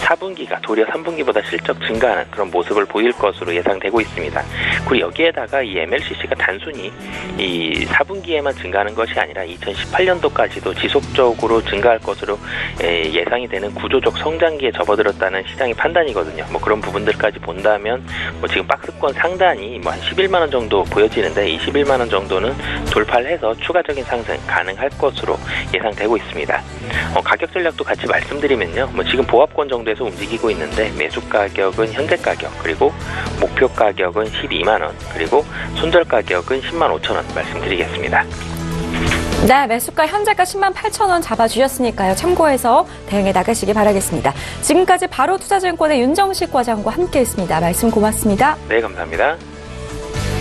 4분기가 도리어 3분기보다 실적 증가하는 그런 모습을 보일 것으로 예상되고 있습니다. 그리고 여기에다가 이 MLCC가 단순히 이 4분기에만 증가하는 것이 아니라 2018년도까지도 지속적으로 증가할 것으로 예상이 되는 구조적 성장기에 접어들었다는 시장의 판단이거든요. 뭐 그런 부분들까지 본다면 뭐 지금 박스권 상단이 뭐 한 11만 원 정도 보여지는데 이 11만 원 정도는 돌파를 해서 추가적인 상승 가능할 것으로 예상되고 있습니다. 가격 전략도 같이 말씀드리면요. 뭐 지금 보합권 정도에서 움직이고 있는데 매수 가격은 현재 가격 그리고 목표 가격은 12만 원 그리고 손절 가격은 10만 5천 원 말씀드리겠습니다.
네, 매수가 현재가 10만 8천 원 잡아주셨으니까요. 참고해서 대응해 나가시기 바라겠습니다. 지금까지 바로 투자증권의 윤정식 과장과 함께했습니다. 말씀 고맙습니다.
네, 감사합니다.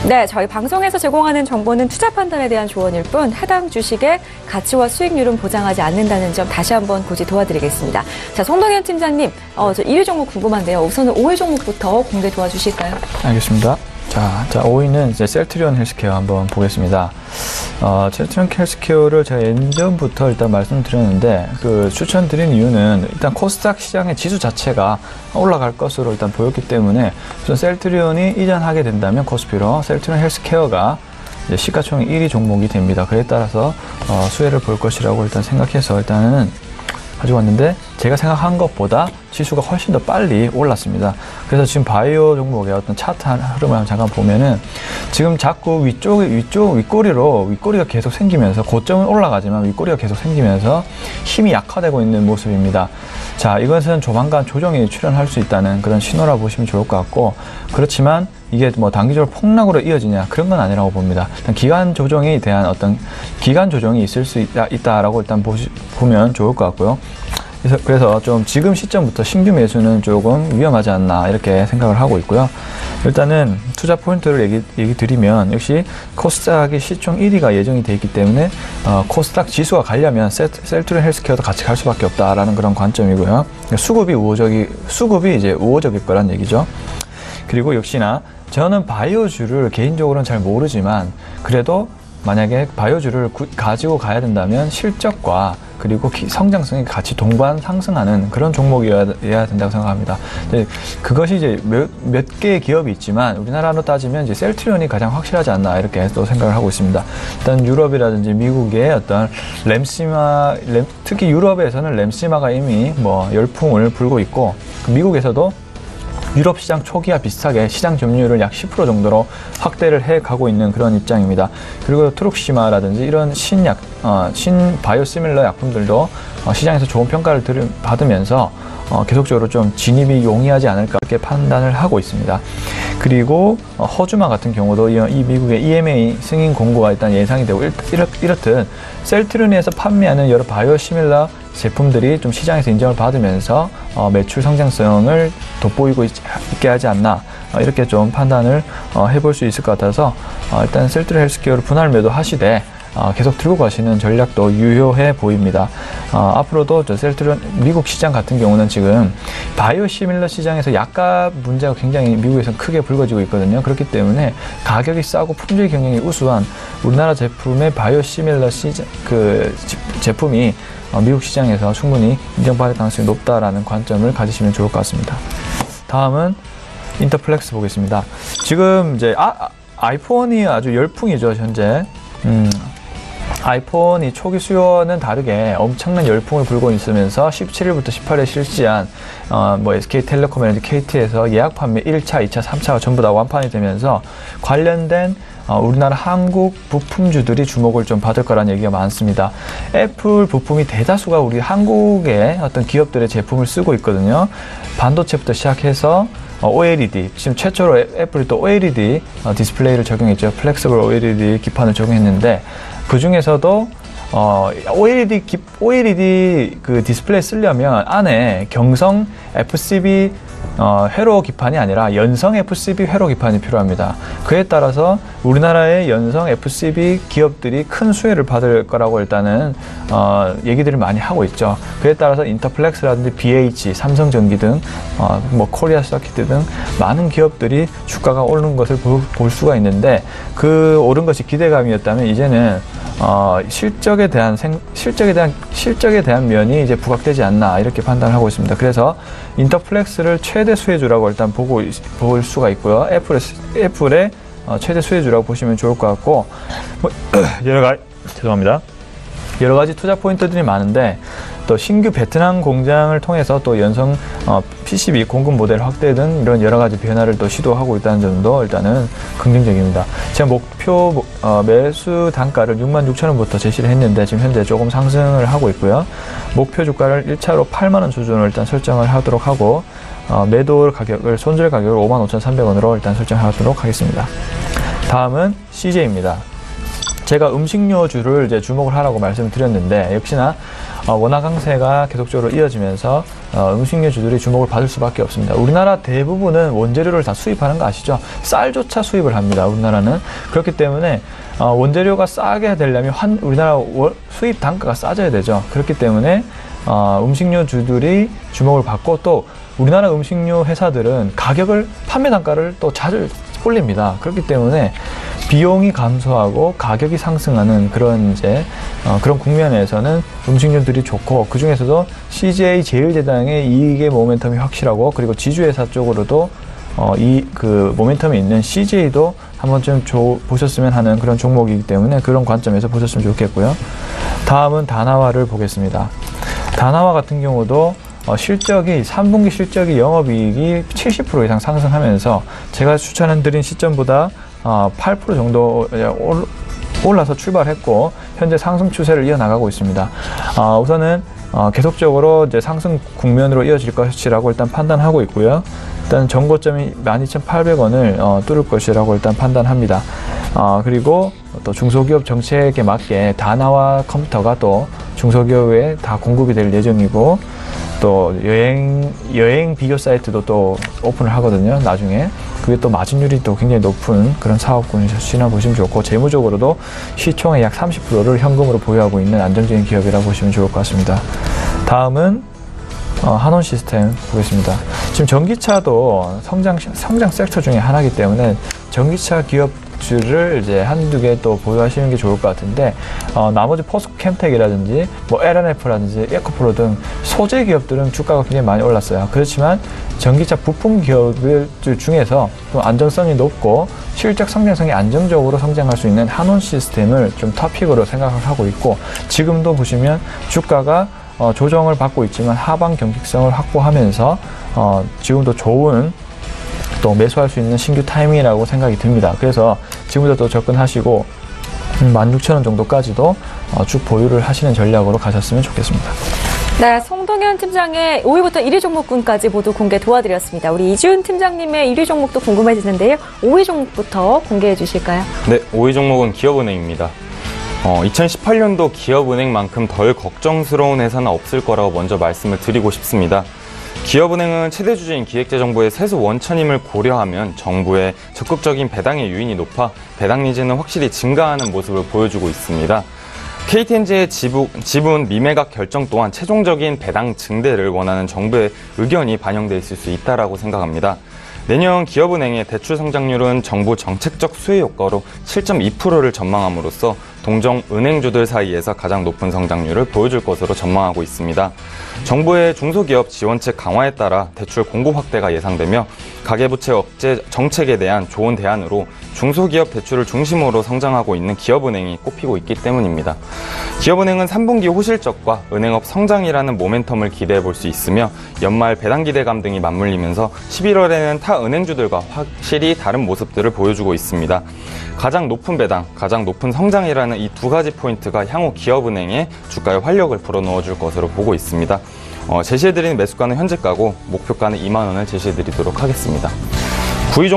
네, 저희 방송에서 제공하는 정보는 투자 판단에 대한 조언일 뿐 해당 주식의 가치와 수익률은 보장하지 않는다는 점 다시 한번 고지 도와드리겠습니다. 자, 송동현 팀장님, 저 1위 종목 궁금한데요. 우선은 5위 종목부터 공개 도와주실까요?
알겠습니다. 자, 5위는 이제 셀트리온 헬스케어 한번 보겠습니다. 셀트리온 헬스케어를 제가 예전부터 일단 말씀드렸는데, 추천드린 이유는 일단 코스닥 시장의 지수 자체가 올라갈 것으로 일단 보였기 때문에, 우선 셀트리온이 이전하게 된다면 코스피로 셀트리온 헬스케어가 이제 시가총액 1위 종목이 됩니다. 그에 따라서, 수혜를 볼 것이라고 일단 생각해서 일단은 가지고 왔는데, 제가 생각한 것보다 지수가 훨씬 더 빨리 올랐습니다. 그래서 지금 바이오 종목의 어떤 차트 흐름을 잠깐 보면은, 지금 자꾸 윗꼬리가 계속 생기면서, 고점은 올라가지만 윗꼬리가 계속 생기면서 힘이 약화되고 있는 모습입니다. 자, 이것은 조만간 조정이 출현할 수 있다는 그런 신호라 보시면 좋을 것 같고, 그렇지만 이게 뭐 단기적으로 폭락으로 이어지냐, 그런 건 아니라고 봅니다. 일단 기간 조정에 대한 어떤 기간 조정이 있을 수 있다라고 일단 보면 좋을 것 같고요. 그래서 좀 지금 시점부터 신규 매수는 조금 위험하지 않나 이렇게 생각을 하고 있고요. 일단은 투자 포인트를 얘기 드리면, 역시 코스닥이 시총 1위가 예정이 되어 있기 때문에 코스닥 지수가 가려면 셀트리온 헬스케어도 같이 갈 수밖에 없다라는 그런 관점이고요. 수급이 이제 우호적일 거란 얘기죠. 그리고 역시나 저는 바이오주를 개인적으로는 잘 모르지만, 그래도 만약에 바이오주를 가지고 가야 된다면 실적과 그리고 성장성이 같이 동반 상승하는 그런 종목이어야 된다고 생각합니다. 그것이 이제 몇 개의 기업이 있지만, 우리나라로 따지면 이제 셀트리온이 가장 확실하지 않나 이렇게 또 생각을 하고 있습니다. 일단 유럽이라든지 미국의 어떤 특히 유럽에서는 램시마가 이미 뭐 열풍을 불고 있고, 미국에서도 유럽 시장 초기와 비슷하게 시장 점유율을 약 10% 정도로 확대를 해 가고 있는 그런 입장입니다. 그리고 트룩시마라든지 이런 바이오시밀러 약품들도 시장에서 좋은 평가를 받으면서 계속적으로 좀 진입이 용이하지 않을까 이렇게 판단을 하고 있습니다. 그리고 허주마 같은 경우도 이 미국의 EMA 승인 공고가 일단 예상이 되고, 이렇듯 셀트리온에서 판매하는 여러 바이오시밀러 제품들이 좀 시장에서 인정을 받으면서 매출 성장성을 돋보이고 있게 하지 않나, 이렇게 좀 판단을 해볼 수 있을 것 같아서, 일단 셀트리온 헬스케어를 분할 매도하시되 계속 들고 가시는 전략도 유효해 보입니다. 앞으로도 셀트리온 미국 시장 같은 경우는 지금 바이오시밀러 시장에서 약가 문제가 굉장히 미국에서 크게 불거지고 있거든요. 그렇기 때문에 가격이 싸고 품질 경쟁이 우수한 우리나라 제품의 바이오시밀러 제품이 미국 시장에서 충분히 인정받을 가능성이 높다라는 관점을 가지시면 좋을 것 같습니다. 다음은 인터플렉스 보겠습니다. 지금 이제 아이폰이 아주 열풍이죠, 현재. 아이폰이 초기 수요와는 다르게 엄청난 열풍을 불고 있으면서 17일부터 18일에 실시한 SK텔레콤이라든지 KT에서 예약 판매 1차, 2차, 3차가 전부 다 완판이 되면서 관련된 우리나라 한국 부품주들이 주목을 좀 받을 거라는 얘기가 많습니다. 애플 부품이 대다수가 우리 한국의 어떤 기업들의 제품을 쓰고 있거든요. 반도체부터 시작해서 OLED, 지금 최초로 애플이 또 OLED 디스플레이를 적용했죠. 플렉서블 OLED 기판을 적용했는데, 그 중에서도 OLED 그 디스플레이 쓰려면 안에 경성 FCB 회로 기판이 아니라 연성 FCB 회로 기판이 필요합니다. 그에 따라서 우리나라의 연성 FCB 기업들이 큰 수혜를 받을 거라고 일단은 얘기들을 많이 하고 있죠. 그에 따라서 인터플렉스라든지 BH, 삼성전기 등 코리아 서키트 등 많은 기업들이 주가가 오르는 것을 볼 수가 있는데, 그 오른 것이 기대감이었다면 이제는 실적에 대한 면이 이제 부각되지 않나 이렇게 판단을 하고 있습니다. 그래서 인터플렉스를 최대 수혜주라고 일단 볼 수가 있고요. 애플의 최대 수혜주라고 보시면 좋을 것 같고, 여러 가지 투자 포인트들이 많은데, 또 신규 베트남 공장을 통해서 또 연성 PCB 공급 모델 확대 등 이런 여러 가지 변화를 또 시도하고 있다는 점도 일단은 긍정적입니다. 제가 목표 매수 단가를 66,000원부터 제시를 했는데, 지금 현재 조금 상승을 하고 있고요. 목표 주가를 1차로 8만원 수준으로 일단 설정을 하도록 하고, 매도 가격을, 손절 가격을 55,300원으로 일단 설정하도록 하겠습니다. 다음은 CJ입니다. 제가 음식료주를 이제 주목을 하라고 말씀을 드렸는데, 역시나 원화 강세가 계속적으로 이어지면서 음식료주들이 주목을 받을 수밖에 없습니다. 우리나라 대부분은 원재료를 다 수입하는 거 아시죠? 쌀조차 수입을 합니다, 우리나라는. 그렇기 때문에 원재료가 싸게 되려면 우리나라 수입 단가가 싸져야 되죠. 그렇기 때문에 음식료주들이 주목을 받고, 또 우리나라 음식료 회사들은 판매 단가를 또 쏠립니다. 그렇기 때문에 비용이 감소하고 가격이 상승하는 그런 그런 국면에서는 음식료들이 좋고, 그 중에서도 CJ 제일제당의 이익의 모멘텀이 확실하고, 그리고 지주회사 쪽으로도 그 모멘텀이 있는 CJ도 한 번쯤 보셨으면 하는 그런 종목이기 때문에 그런 관점에서 보셨으면 좋겠고요. 다음은 다나와를 보겠습니다. 다나와 같은 경우도 실적이 3분기 실적이 영업이익이 70% 이상 상승하면서 제가 추천해드린 시점보다 8% 정도 올라서 출발했고 현재 상승 추세를 이어나가고 있습니다. 우선은 계속적으로 이제 상승 국면으로 이어질 것이라고 일단 판단하고 있고요. 일단 전고점이 12,800원을 뚫을 것이라고 일단 판단합니다. 그리고 또 중소기업 정책에 맞게 다나와 컴퓨터가 또 중소기업에 다 공급이 될 예정이고, 또 여행 비교 사이트도 또 오픈을 하거든요. 나중에 그게 또 마진율이 또 굉장히 높은 그런 사업군이시나 보시면 좋고, 재무적으로도 시총의 약 30%를 현금으로 보유하고 있는 안정적인 기업이라고 보시면 좋을 것 같습니다. 다음은 한원시스템 보겠습니다. 지금 전기차도 성장 섹터 중에 하나이기 때문에 전기차 기업주를 이제 한두 개 또 보유하시는 게 좋을 것 같은데, 나머지 포스코캠텍이라든지 뭐 LNF라든지 에코프로 등 소재 기업들은 주가가 굉장히 많이 올랐어요. 그렇지만 전기차 부품 기업들 중에서 좀 안정성이 높고 실적 성장성이 안정적으로 성장할 수 있는 한원시스템을 좀 탑픽으로 생각을 하고 있고, 지금도 보시면 주가가 조정을 받고 있지만 하방 경직성을 확보하면서 지금도 좋은 또 매수할 수 있는 신규 타이밍이라고 생각이 듭니다. 그래서 지금부터 또 접근하시고 16,000원 정도까지도 쭉 보유를 하시는 전략으로 가셨으면 좋겠습니다.
네, 송동현 팀장의 5위부터 1위 종목군까지 모두 공개 도와드렸습니다. 우리 이지훈 팀장님의 1위 종목도 궁금해지는데요. 5위 종목부터 공개해 주실까요?
네, 5위 종목은 기업은행입니다. 2018년도 기업은행만큼 덜 걱정스러운 회사는 없을 거라고 먼저 말씀을 드리고 싶습니다. 기업은행은 최대 주주인 기획재정부의 세수 원천임을 고려하면 정부의 적극적인 배당의 유인이 높아 배당 니즈는 확실히 증가하는 모습을 보여주고 있습니다. KTNG의 지분 미매각 결정 또한 최종적인 배당 증대를 원하는 정부의 의견이 반영돼 있을 수 있다고 생각합니다. 내년 기업은행의 대출 성장률은 정부 정책적 수혜 효과로 7.2%를 전망함으로써 동종 은행주들 사이에서 가장 높은 성장률을 보여줄 것으로 전망하고 있습니다. 정부의 중소기업 지원책 강화에 따라 대출 공급 확대가 예상되며 가계부채 억제 정책에 대한 좋은 대안으로 중소기업 대출을 중심으로 성장하고 있는 기업은행이 꼽히고 있기 때문입니다. 기업은행은 3분기 호실적과 은행업 성장이라는 모멘텀을 기대해 볼 수 있으며 연말 배당 기대감 등이 맞물리면서 11월에는 타 은행주들과 확실히 다른 모습들을 보여주고 있습니다. 가장 높은 배당, 가장 높은 성장이라는 이 두 가지 포인트가 향후 기업은행의 주가에 활력을 불어넣어 줄 것으로 보고 있습니다. 제시해드리는 매수가는 현재가고 목표가는 2만 원을 제시해드리도록 하겠습니다. 4위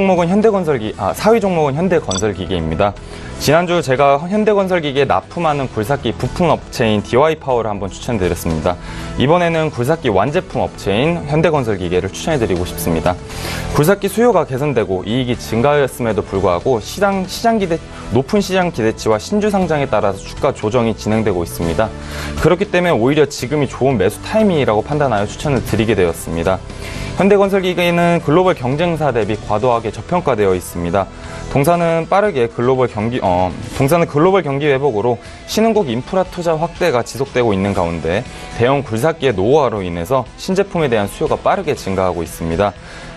종목은 현대건설기계입니다. 지난주 제가 현대건설기계에 납품하는 굴삭기 부품 업체인 DY파워를 한번 추천드렸습니다. 이번에는 굴삭기 완제품 업체인 현대건설기계를 추천해드리고 싶습니다. 굴삭기 수요가 개선되고 이익이 증가했음에도 불구하고 높은 시장 기대치와 신주 상장에 따라서 주가 조정이 진행되고 있습니다. 그렇기 때문에 오히려 지금이 좋은 매수 타이밍이라고 판단하여 추천을 드리게 되었습니다. 현대건설기계는 글로벌 경쟁사 대비 과도하게 저평가되어 있습니다. 동사는 글로벌 경기 회복으로 신흥국 인프라 투자 확대가 지속되고 있는 가운데 대형 굴삭기의 노후화로 인해서 신제품에 대한 수요가 빠르게 증가하고 있습니다.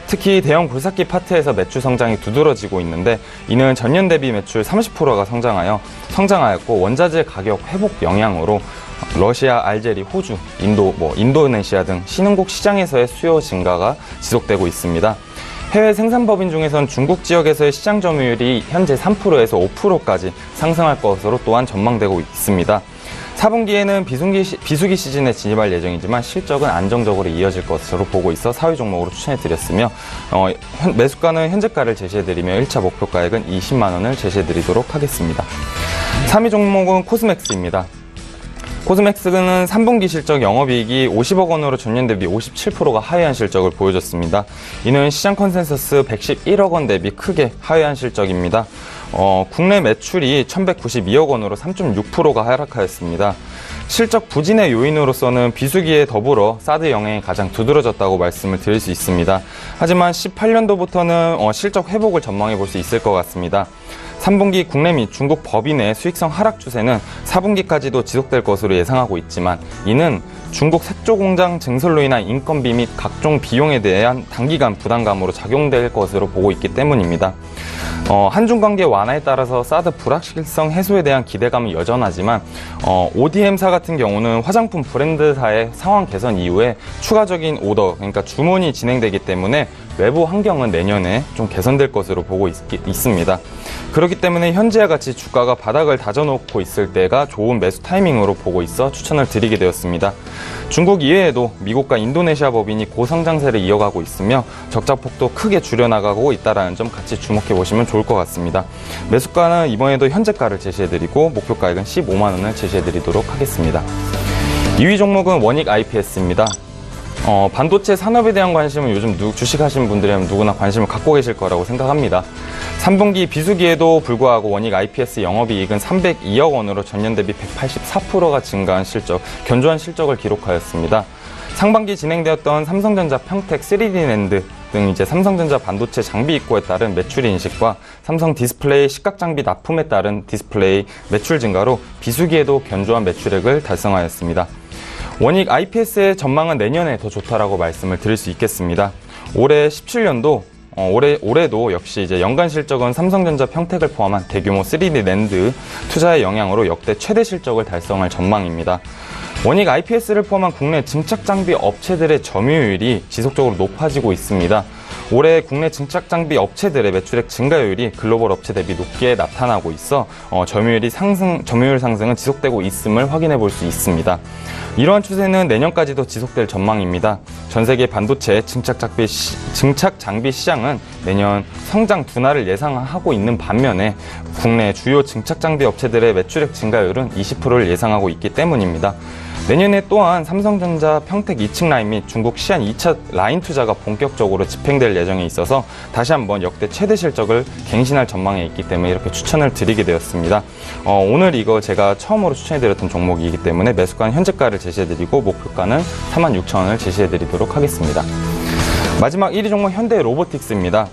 특히 대형 굴삭기 파트에서 매출 성장이 두드러지고 있는데 이는 전년 대비 매출 30%가 성장하였고 원자재 가격 회복 영향으로 러시아, 알제리, 호주, 인도네시아 등 신흥국 시장에서의 수요 증가가 지속되고 있습니다. 해외 생산법인 중에선 중국 지역에서의 시장 점유율이 현재 3%에서 5%까지 상승할 것으로 또한 전망되고 있습니다. 4분기에는 비수기 시즌에 진입할 예정이지만 실적은 안정적으로 이어질 것으로 보고 있어 4위 종목으로 추천해드렸으며 매수가는 현재가를 제시해드리며 1차 목표가액은 20만 원을 제시해드리도록 하겠습니다. 3위 종목은 코스맥스입니다. 코스맥스는 3분기 실적 영업이익이 50억 원으로 전년 대비 57%가 하회한 실적을 보여줬습니다. 이는 시장 컨센서스 111억 원 대비 크게 하회한 실적입니다. 국내 매출이 1,192억 원으로 3.6%가 하락하였습니다. 실적 부진의 요인으로서는 비수기에 더불어 사드 영향이 가장 두드러졌다고 말씀을 드릴 수 있습니다. 하지만 18년도부터는 실적 회복을 전망해 볼 수 있을 것 같습니다. 3분기 국내 및 중국 법인의 수익성 하락 추세는 4분기까지도 지속될 것으로 예상하고 있지만 이는 중국 색조 공장 증설로 인한 인건비 및 각종 비용에 대한 단기간 부담감으로 작용될 것으로 보고 있기 때문입니다. 한중 관계 완화에 따라서 사드 불확실성 해소에 대한 기대감은 여전하지만 ODM사 같은 경우는 화장품 브랜드사의 상황 개선 이후에 추가적인 오더, 그러니까 주문이 진행되기 때문에 외부 환경은 내년에 좀 개선될 것으로 보고 있습니다. 그렇기 때문에 현재와 같이 주가가 바닥을 다져놓고 있을 때가 좋은 매수 타이밍으로 보고 있어 추천을 드리게 되었습니다. 중국 이외에도 미국과 인도네시아 법인이 고성장세를 이어가고 있으며 적자폭도 크게 줄여나가고 있다는 점 같이 주목해 보시면 좋을 것 같습니다. 매수가는 이번에도 현재가를 제시해드리고 목표가액은 15만 원을 제시해드리도록 하겠습니다. 2위 종목은 원익 IPS입니다. 반도체 산업에 대한 관심은 요즘 주식하시는 분들이라면 누구나 관심을 갖고 계실 거라고 생각합니다. 3분기 비수기에도 불구하고 원익 IPS 영업이익은 302억 원으로 전년 대비 184%가 증가한 실적, 견조한 실적을 기록하였습니다. 상반기 진행되었던 삼성전자 평택 3D 랜드 등 이제 삼성전자 반도체 장비 입고에 따른 매출 인식과 삼성 디스플레이 시각 장비 납품에 따른 디스플레이 매출 증가로 비수기에도 견조한 매출액을 달성하였습니다. 원익 IPS의 전망은 내년에 더 좋다라고 말씀을 드릴 수 있겠습니다. 올해 17년도 올해도 역시 이제 연간 실적은 삼성전자 평택을 포함한 대규모 3D 랜드 투자의 영향으로 역대 최대 실적을 달성할 전망입니다. 원익 IPS를 포함한 국내 증착 장비 업체들의 점유율이 지속적으로 높아지고 있습니다. 올해 국내 증착 장비 업체들의 매출액 증가율이 글로벌 업체 대비 높게 나타나고 있어 점유율 상승은 지속되고 있음을 확인해 볼 수 있습니다. 이러한 추세는 내년까지도 지속될 전망입니다. 전 세계 반도체 증착 장비 시장은 내년 성장 둔화를 예상하고 있는 반면에 국내 주요 증착 장비 업체들의 매출액 증가율은 20%를 예상하고 있기 때문입니다. 내년에 또한 삼성전자 평택 2층 라인 및 중국 시안 2차 라인 투자가 본격적으로 집행될 예정에 있어서 다시 한번 역대 최대 실적을 갱신할 전망에 있기 때문에 이렇게 추천을 드리게 되었습니다. 오늘 이거 제가 처음으로 추천해드렸던 종목이기 때문에 매수가는 현재가를 제시해드리고 목표가는 46,000원을 제시해드리도록 하겠습니다. 마지막 1위 종목 현대로보틱스입니다.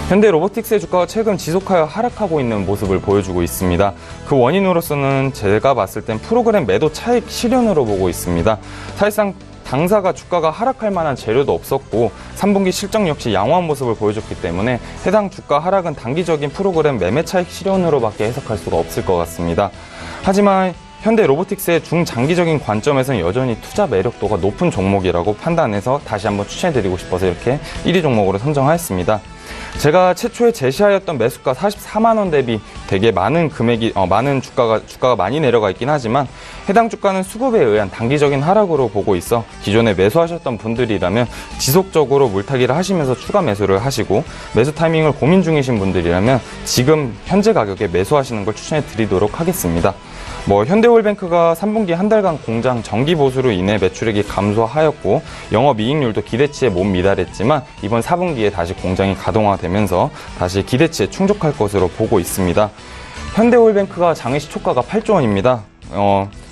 현대로보틱스의 주가가 최근 지속하여 하락하고 있는 모습을 보여주고 있습니다. 그 원인으로서는 제가 봤을 땐 프로그램 매도 차익 실현으로 보고 있습니다. 사실상 당사가 주가가 하락할 만한 재료도 없었고 3분기 실적 역시 양호한 모습을 보여줬기 때문에 해당 주가 하락은 단기적인 프로그램 매매 차익 실현으로밖에 해석할 수가 없을 것 같습니다. 하지만 현대로보틱스의 중장기적인 관점에서는 여전히 투자 매력도가 높은 종목이라고 판단해서 다시 한번 추천해드리고 싶어서 이렇게 1위 종목으로 선정하였습니다. 제가 최초에 제시하였던 매수가 44만 원 대비 되게 많은 금액이 많은 주가가 많이 내려가 있긴 하지만 해당 주가는 수급에 의한 단기적인 하락으로 보고 있어 기존에 매수하셨던 분들이라면 지속적으로 물타기를 하시면서 추가 매수를 하시고 매수 타이밍을 고민 중이신 분들이라면 지금 현재 가격에 매수하시는 걸 추천해 드리도록 하겠습니다. 현대홀뱅크가 3분기 한 달간 공장 정기 보수로 인해 매출액이 감소하였고 영업이익률도 기대치에 못 미달했지만 이번 4분기에 다시 공장이 가동화되면서 다시 기대치에 충족할 것으로 보고 있습니다. 현대홀뱅크가 장외 시초가가 8조 원입니다.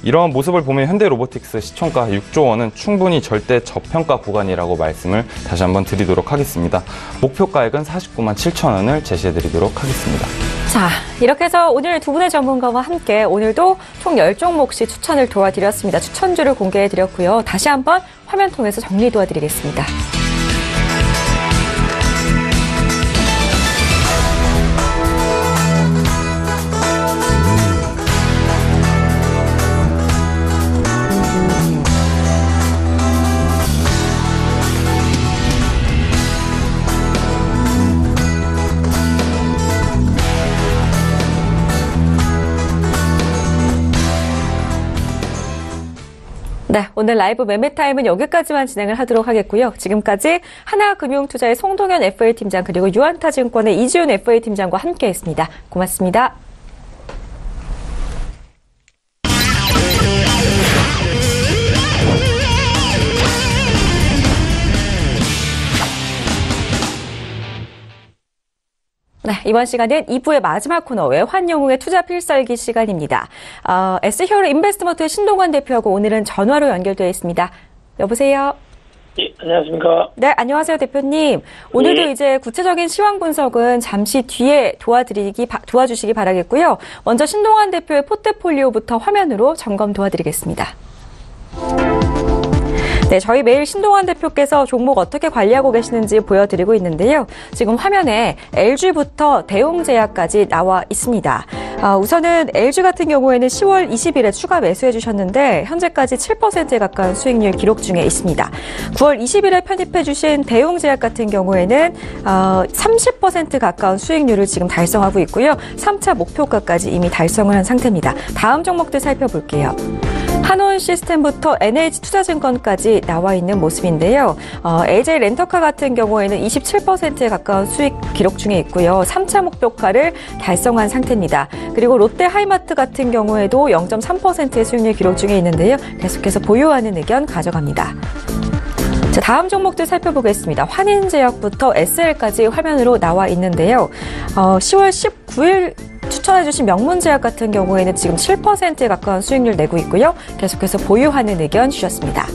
이러한 모습을 보면 현대로보틱스 시총가 6조 원은 충분히 절대 저평가 구간이라고 말씀을 다시 한번 드리도록 하겠습니다. 목표가액은 49만 7천 원을 제시해드리도록 하겠습니다.
자, 이렇게 해서 오늘 두 분의 전문가와 함께 오늘도 총 10종목씩 추천을 도와드렸습니다. 추천주를 공개해드렸고요. 다시 한번 화면 통해서 정리 도와드리겠습니다. 네, 오늘 라이브 매매타임은 여기까지만 진행을 하도록 하겠고요. 지금까지 하나금융투자의 송동현 FA팀장 그리고 유한타증권의 이지훈 FA팀장과 함께했습니다. 고맙습니다. 이번 시간은 2부의 마지막 코너 외환영웅의 투자 필살기 시간입니다. S히어로 인베스트먼트의 신동환 대표하고 오늘은 전화로 연결되어 있습니다. 여보세요?
예, 안녕하십니까?
네, 안녕하세요, 대표님. 오늘도
예.
이제 구체적인 시황 분석은 잠시 뒤에 도와주시기 바라겠고요. 먼저 신동환 대표의 포트폴리오부터 화면으로 점검 도와드리겠습니다. 네, 저희 매일 신동환 대표께서 종목 어떻게 관리하고 계시는지 보여드리고 있는데요. 지금 화면에 LG부터 대웅제약까지 나와 있습니다. 우선은 LG 같은 경우에는 10월 20일에 추가 매수해 주셨는데 현재까지 7%에 가까운 수익률 기록 중에 있습니다. 9월 20일에 편입해 주신 대웅제약 같은 경우에는 30% 가까운 수익률을 지금 달성하고 있고요. 3차 목표가까지 이미 달성을 한 상태입니다. 다음 종목들 살펴볼게요. 한온시스템부터 NH투자증권까지 나와 있는 모습인데요. AJ 렌터카 같은 경우에는 27%에 가까운 수익 기록 중에 있고요. 3차 목표가를 달성한 상태입니다. 그리고 롯데하이마트 같은 경우에도 0.3%의 수익률 기록 중에 있는데요. 계속해서 보유하는 의견 가져갑니다. 자, 다음 종목들 살펴보겠습니다. 환인제약부터 SL까지 화면으로 나와 있는데요. 10월 19일 추천해주신 명문제약 같은 경우에는 지금 7%에 가까운 수익률 내고 있고요. 계속해서 보유하는 의견 주셨습니다.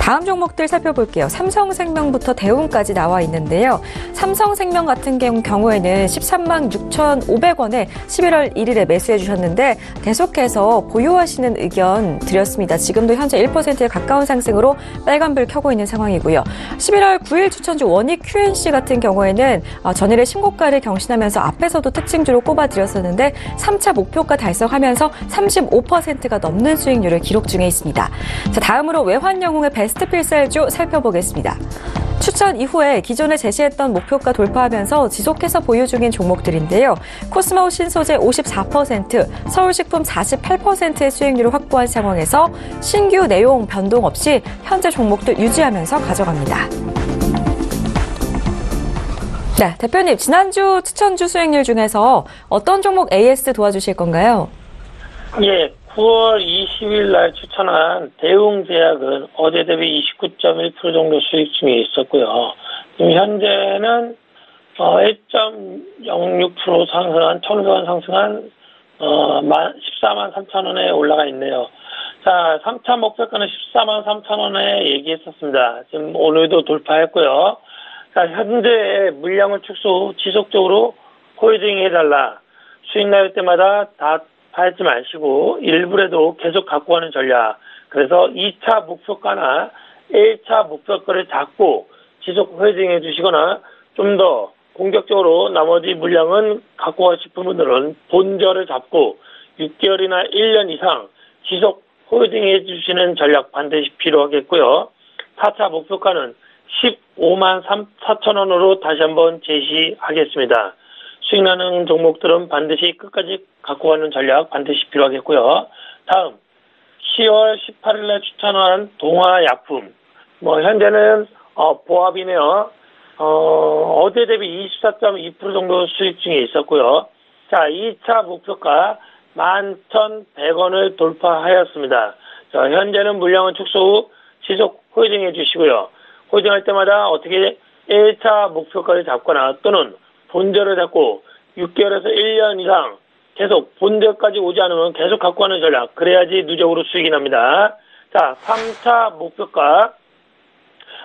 다음 종목들 살펴볼게요. 삼성생명부터 대웅까지 나와 있는데요. 삼성생명 같은 경우에는 13만 6,500원에 11월 1일에 매수해 주셨는데 계속해서 보유하시는 의견 드렸습니다. 지금도 현재 1%에 가까운 상승으로 빨간불 켜고 있는 상황이고요. 11월 9일 추천주 원익 QNC 같은 경우에는 전일의 신고가를 경신하면서 앞에서도 특징주로 꼽아드렸었는데 3차 목표가 달성하면서 35%가 넘는 수익률을 기록 중에 있습니다. 자, 다음으로 외환영웅의 베스트 필살주 살펴보겠습니다. 추천 이후에 기존에 제시했던 목표가 돌파하면서 지속해서 보유 중인 종목들인데요. 코스모 신소재 54%, 서울식품 48%의 수익률을 확보한 상황에서 신규 내용 변동 없이 현재 종목들 유지하면서 가져갑니다. 네, 대표님, 지난주 추천주 수익률 중에서 어떤 종목 AS 도와주실 건가요?
예, 9월 20일 날 추천한 대웅제약은 어제 대비 29.1% 정도 수익 중에 있었고요. 지금 현재는 1.06% 상승한 1,500원 상승한 14만 3천 원에 올라가 있네요. 자, 3차 목표가는 14만 3천 원에 얘기했었습니다. 지금 오늘도 돌파했고요. 자, 현재 물량을 축소 후 지속적으로 홀딩 해달라. 수익 날 때마다 다 팔지 마시고 일부라도 계속 갖고 가는 전략. 그래서 2차 목표가나 1차 목표가를 잡고 지속 홀딩해 주시거나 좀 더 공격적으로 나머지 물량은 갖고 가고 싶은 분들은 본저를 잡고 6개월이나 1년 이상 지속 홀딩해 주시는 전략 반드시 필요하겠고요. 4차 목표가는 15만 4천 원으로 다시 한번 제시하겠습니다. 수익나는 종목들은 반드시 끝까지 갖고 가는 전략 반드시 필요하겠고요. 다음 10월 18일에 추천한 동아약품. 현재는 보합이네요. 어제 대비 24.2% 정도 수익 중에 있었고요. 자, 2차 목표가 11,100원을 돌파하였습니다. 자, 현재는 물량은 축소 후 지속 홀딩해 주시고요. 홀딩할 때마다 어떻게 1차 목표가를 잡거나 또는 본저를 잡고 6개월에서 1년 이상 계속 본저까지 오지 않으면 계속 갖고 가는 전략. 그래야지 누적으로 수익이 납니다. 자, 3차 목표가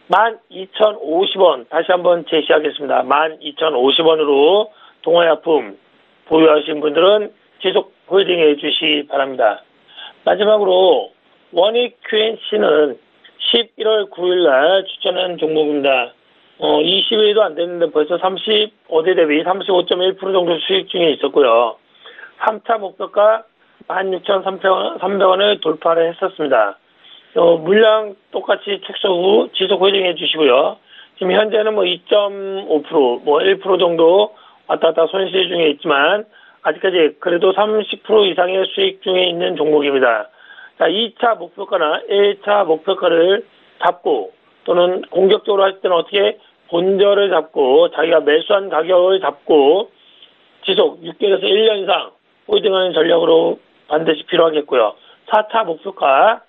12,050원 다시 한번 제시하겠습니다. 12,050원으로 동아약품 보유하신 분들은 지속 홀딩해 주시기 바랍니다. 마지막으로 원익 QNC는 11월 9일 날 추천한 종목입니다. 20일도 안 됐는데 벌써 어제 대비 35.1% 정도 수익 중에 있었고요. 3차 목표가 16,300원을 돌파를 했었습니다. 물량 똑같이 축소 후 지속 홀딩해 주시고요. 지금 현재는 2.5%, 1% 정도 왔다 갔다 손실 중에 있지만 아직까지 그래도 30% 이상의 수익 중에 있는 종목입니다. 자, 2차 목표가나 1차 목표가를 잡고 또는 공격적으로 할 때는 어떻게 본저를 잡고 자기가 매수한 가격을 잡고 지속 6개월에서 1년 이상 홀딩하는 전략으로 반드시 필요하겠고요. 4차 목표가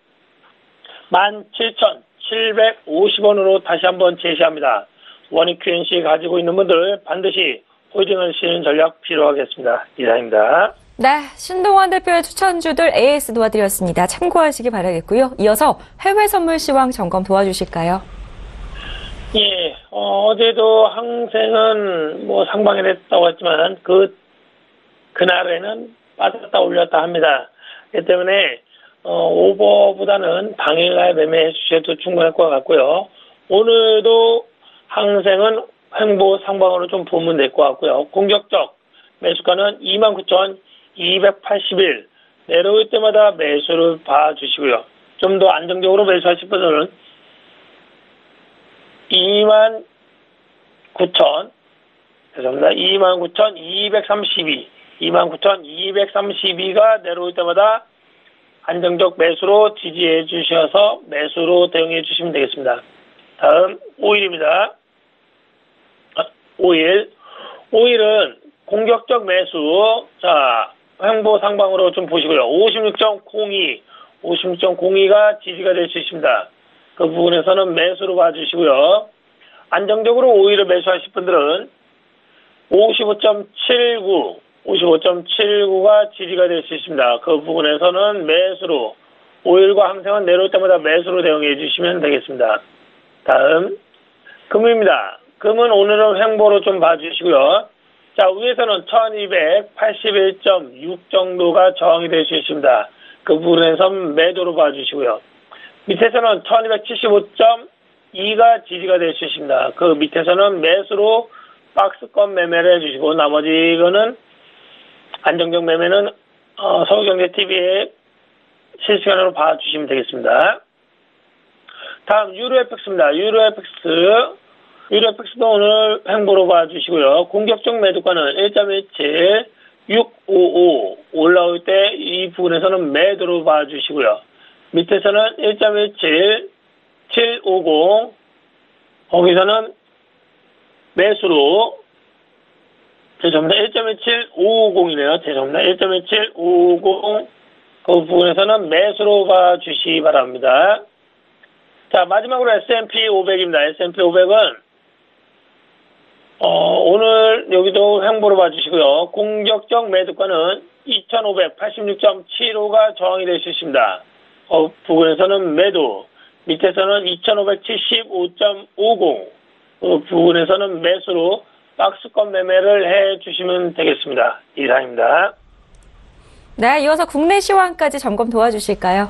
17,750원으로 다시 한번 제시합니다. 원익 QNC 가지고 있는 분들 반드시 홀딩하시는 전략 필요하겠습니다. 이상입니다.
네, 신동환 대표의 추천주들 AS 도와드렸습니다. 참고하시기 바라겠고요. 이어서 해외 선물 시황 점검 도와주실까요?
예, 어제도 항생은 뭐 상방에 됐다고 했지만 그날에는 빠졌다 올렸다 합니다. 그렇기 때문에 오버보다는 당일날 매매해 주셔도 충분할 것 같고요. 오늘도 항생은 횡보 상방으로 좀 보면 될 것 같고요. 공격적 매수가는 29,281 내려올 때마다 매수를 봐주시고요. 좀 더 안정적으로 매수하실 분들은 29,232가 내려올 때마다 안정적 매수로 지지해 주셔서 매수로 대응해 주시면 되겠습니다. 다음 오일입니다. 오일은 공격적 매수. 자, 횡보 상방으로 좀 보시고요. 56.02가 지지가 될 수 있습니다. 그 부분에서는 매수로 봐주시고요. 안정적으로 오일을 매수하실 분들은 55.79가 지지가 될 수 있습니다. 그 부분에서는 매수로, 오일과 항생은 내려올 때마다 매수로 대응해 주시면 되겠습니다. 다음 금입니다. 금은 오늘은 횡보로 좀 봐주시고요. 자, 위에서는 1281.6 정도가 저항이 될 수 있습니다. 그 부분에서 매도로 봐주시고요. 밑에서는 1275.2가 지지가 될 수 있습니다. 그 밑에서는 매수로 박스권 매매를 해주시고, 나머지 이거는 안정적 매매는 서울경제TV에 실시간으로 봐주시면 되겠습니다. 다음 유로FX입니다. 유로FX도 오늘 횡보로 봐주시고요. 공격적 매도가는 1.17, 655 올라올 때 이 부분에서는 매도로 봐주시고요. 밑에서는 1.17, 750 거기서는 매수로 1.17, 550이네요. 죄송합니다. 1.17, 550 그 부분에서는 매수로 봐주시기 바랍니다. 자, 마지막으로 S&P 500입니다. S&P 500은 오늘 여기도 횡보로 봐주시고요. 공격적 매도가는 2586.75가 저항이 될 수 있습니다. 부분에서는 매도, 밑에서는 2575.50 부분에서는 매수로 박스권 매매를 해주시면 되겠습니다. 이상입니다.
네, 이어서 국내 시황까지 점검 도와주실까요?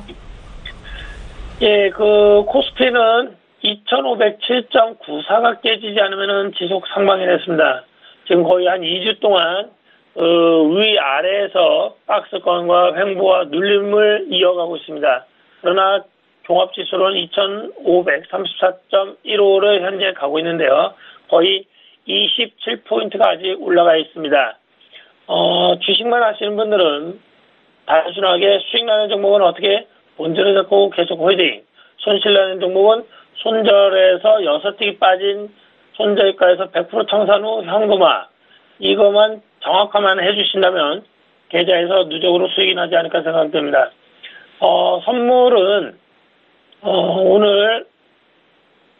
예, 그 코스피는 2507.94가 깨지지 않으면 지속 상방이 됐습니다. 지금 거의 한 2주 동안 위아래에서 박스권과 횡보와 눌림을 이어가고 있습니다. 그러나 종합지수로는 2534.15를 현재 가고 있는데요. 거의 27포인트가 아직 올라가 있습니다. 주식만 하시는 분들은 단순하게 수익 나는 종목은 어떻게 본질을 잡고 계속 홀딩, 손실 나는 종목은 손절에서 6틱이 빠진 손절가에서 100% 청산 후 현금화, 이것만 정확하만 해주신다면 계좌에서 누적으로 수익이 나지 않을까 생각됩니다. 선물은 오늘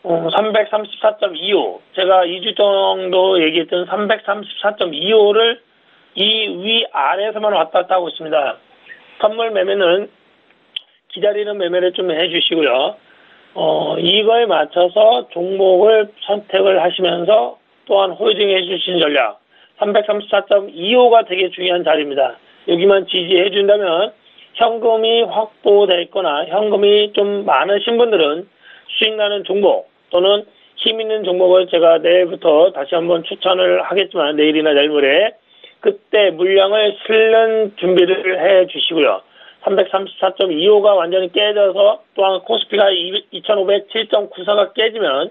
334.25 제가 2주 정도 얘기했던 334.25를 이 위아래에서만 왔다 갔다 하고 있습니다. 선물 매매는 기다리는 매매를 좀 해주시고요. 이거에 맞춰서 종목을 선택을 하시면서 또한 홀딩해 주시는 전략 334.25가 되게 중요한 자리입니다. 여기만 지지해 준다면 현금이 확보됐거나 현금이 좀 많으신 분들은 수익 나는 종목 또는 힘 있는 종목을 제가 내일부터 다시 한번 추천을 하겠지만 내일이나 내일 모레 그때 물량을 실는 준비를 해 주시고요. 334.25가 완전히 깨져서 또한 코스피가 2507.94가 깨지면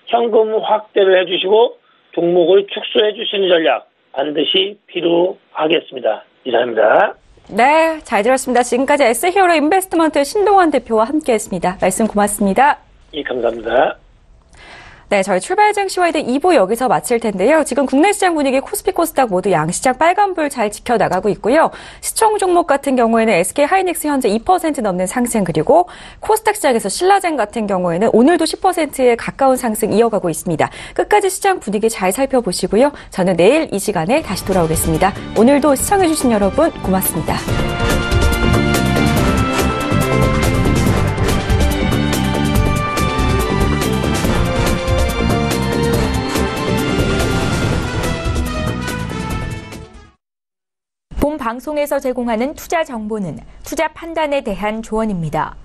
현금 확대를 해주시고 종목을 축소해 주시는 전략 반드시 필요하겠습니다. 이상입니다.
네, 잘 들었습니다. 지금까지 S히어로 인베스트먼트 신동환 대표와 함께했습니다. 말씀 고맙습니다.
예, 감사합니다.
네, 저희 출발 증시와이드 2부 여기서 마칠 텐데요. 지금 국내 시장 분위기 코스피, 코스닥 모두 양시장 빨간불 잘 지켜나가고 있고요. 시총 종목 같은 경우에는 SK하이닉스 현재 2% 넘는 상승, 그리고 코스닥 시장에서 신라젠 같은 경우에는 오늘도 10%에 가까운 상승 이어가고 있습니다. 끝까지 시장 분위기 잘 살펴보시고요. 저는 내일 이 시간에 다시 돌아오겠습니다. 오늘도 시청해주신 여러분 고맙습니다.
본 방송에서 제공하는 투자 정보는 투자 판단에 대한 조언입니다.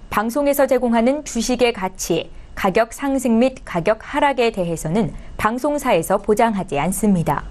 방송에서 제공하는 주식의 가치, 가격 상승 및 가격 하락에 대해서는 방송사에서 보장하지 않습니다.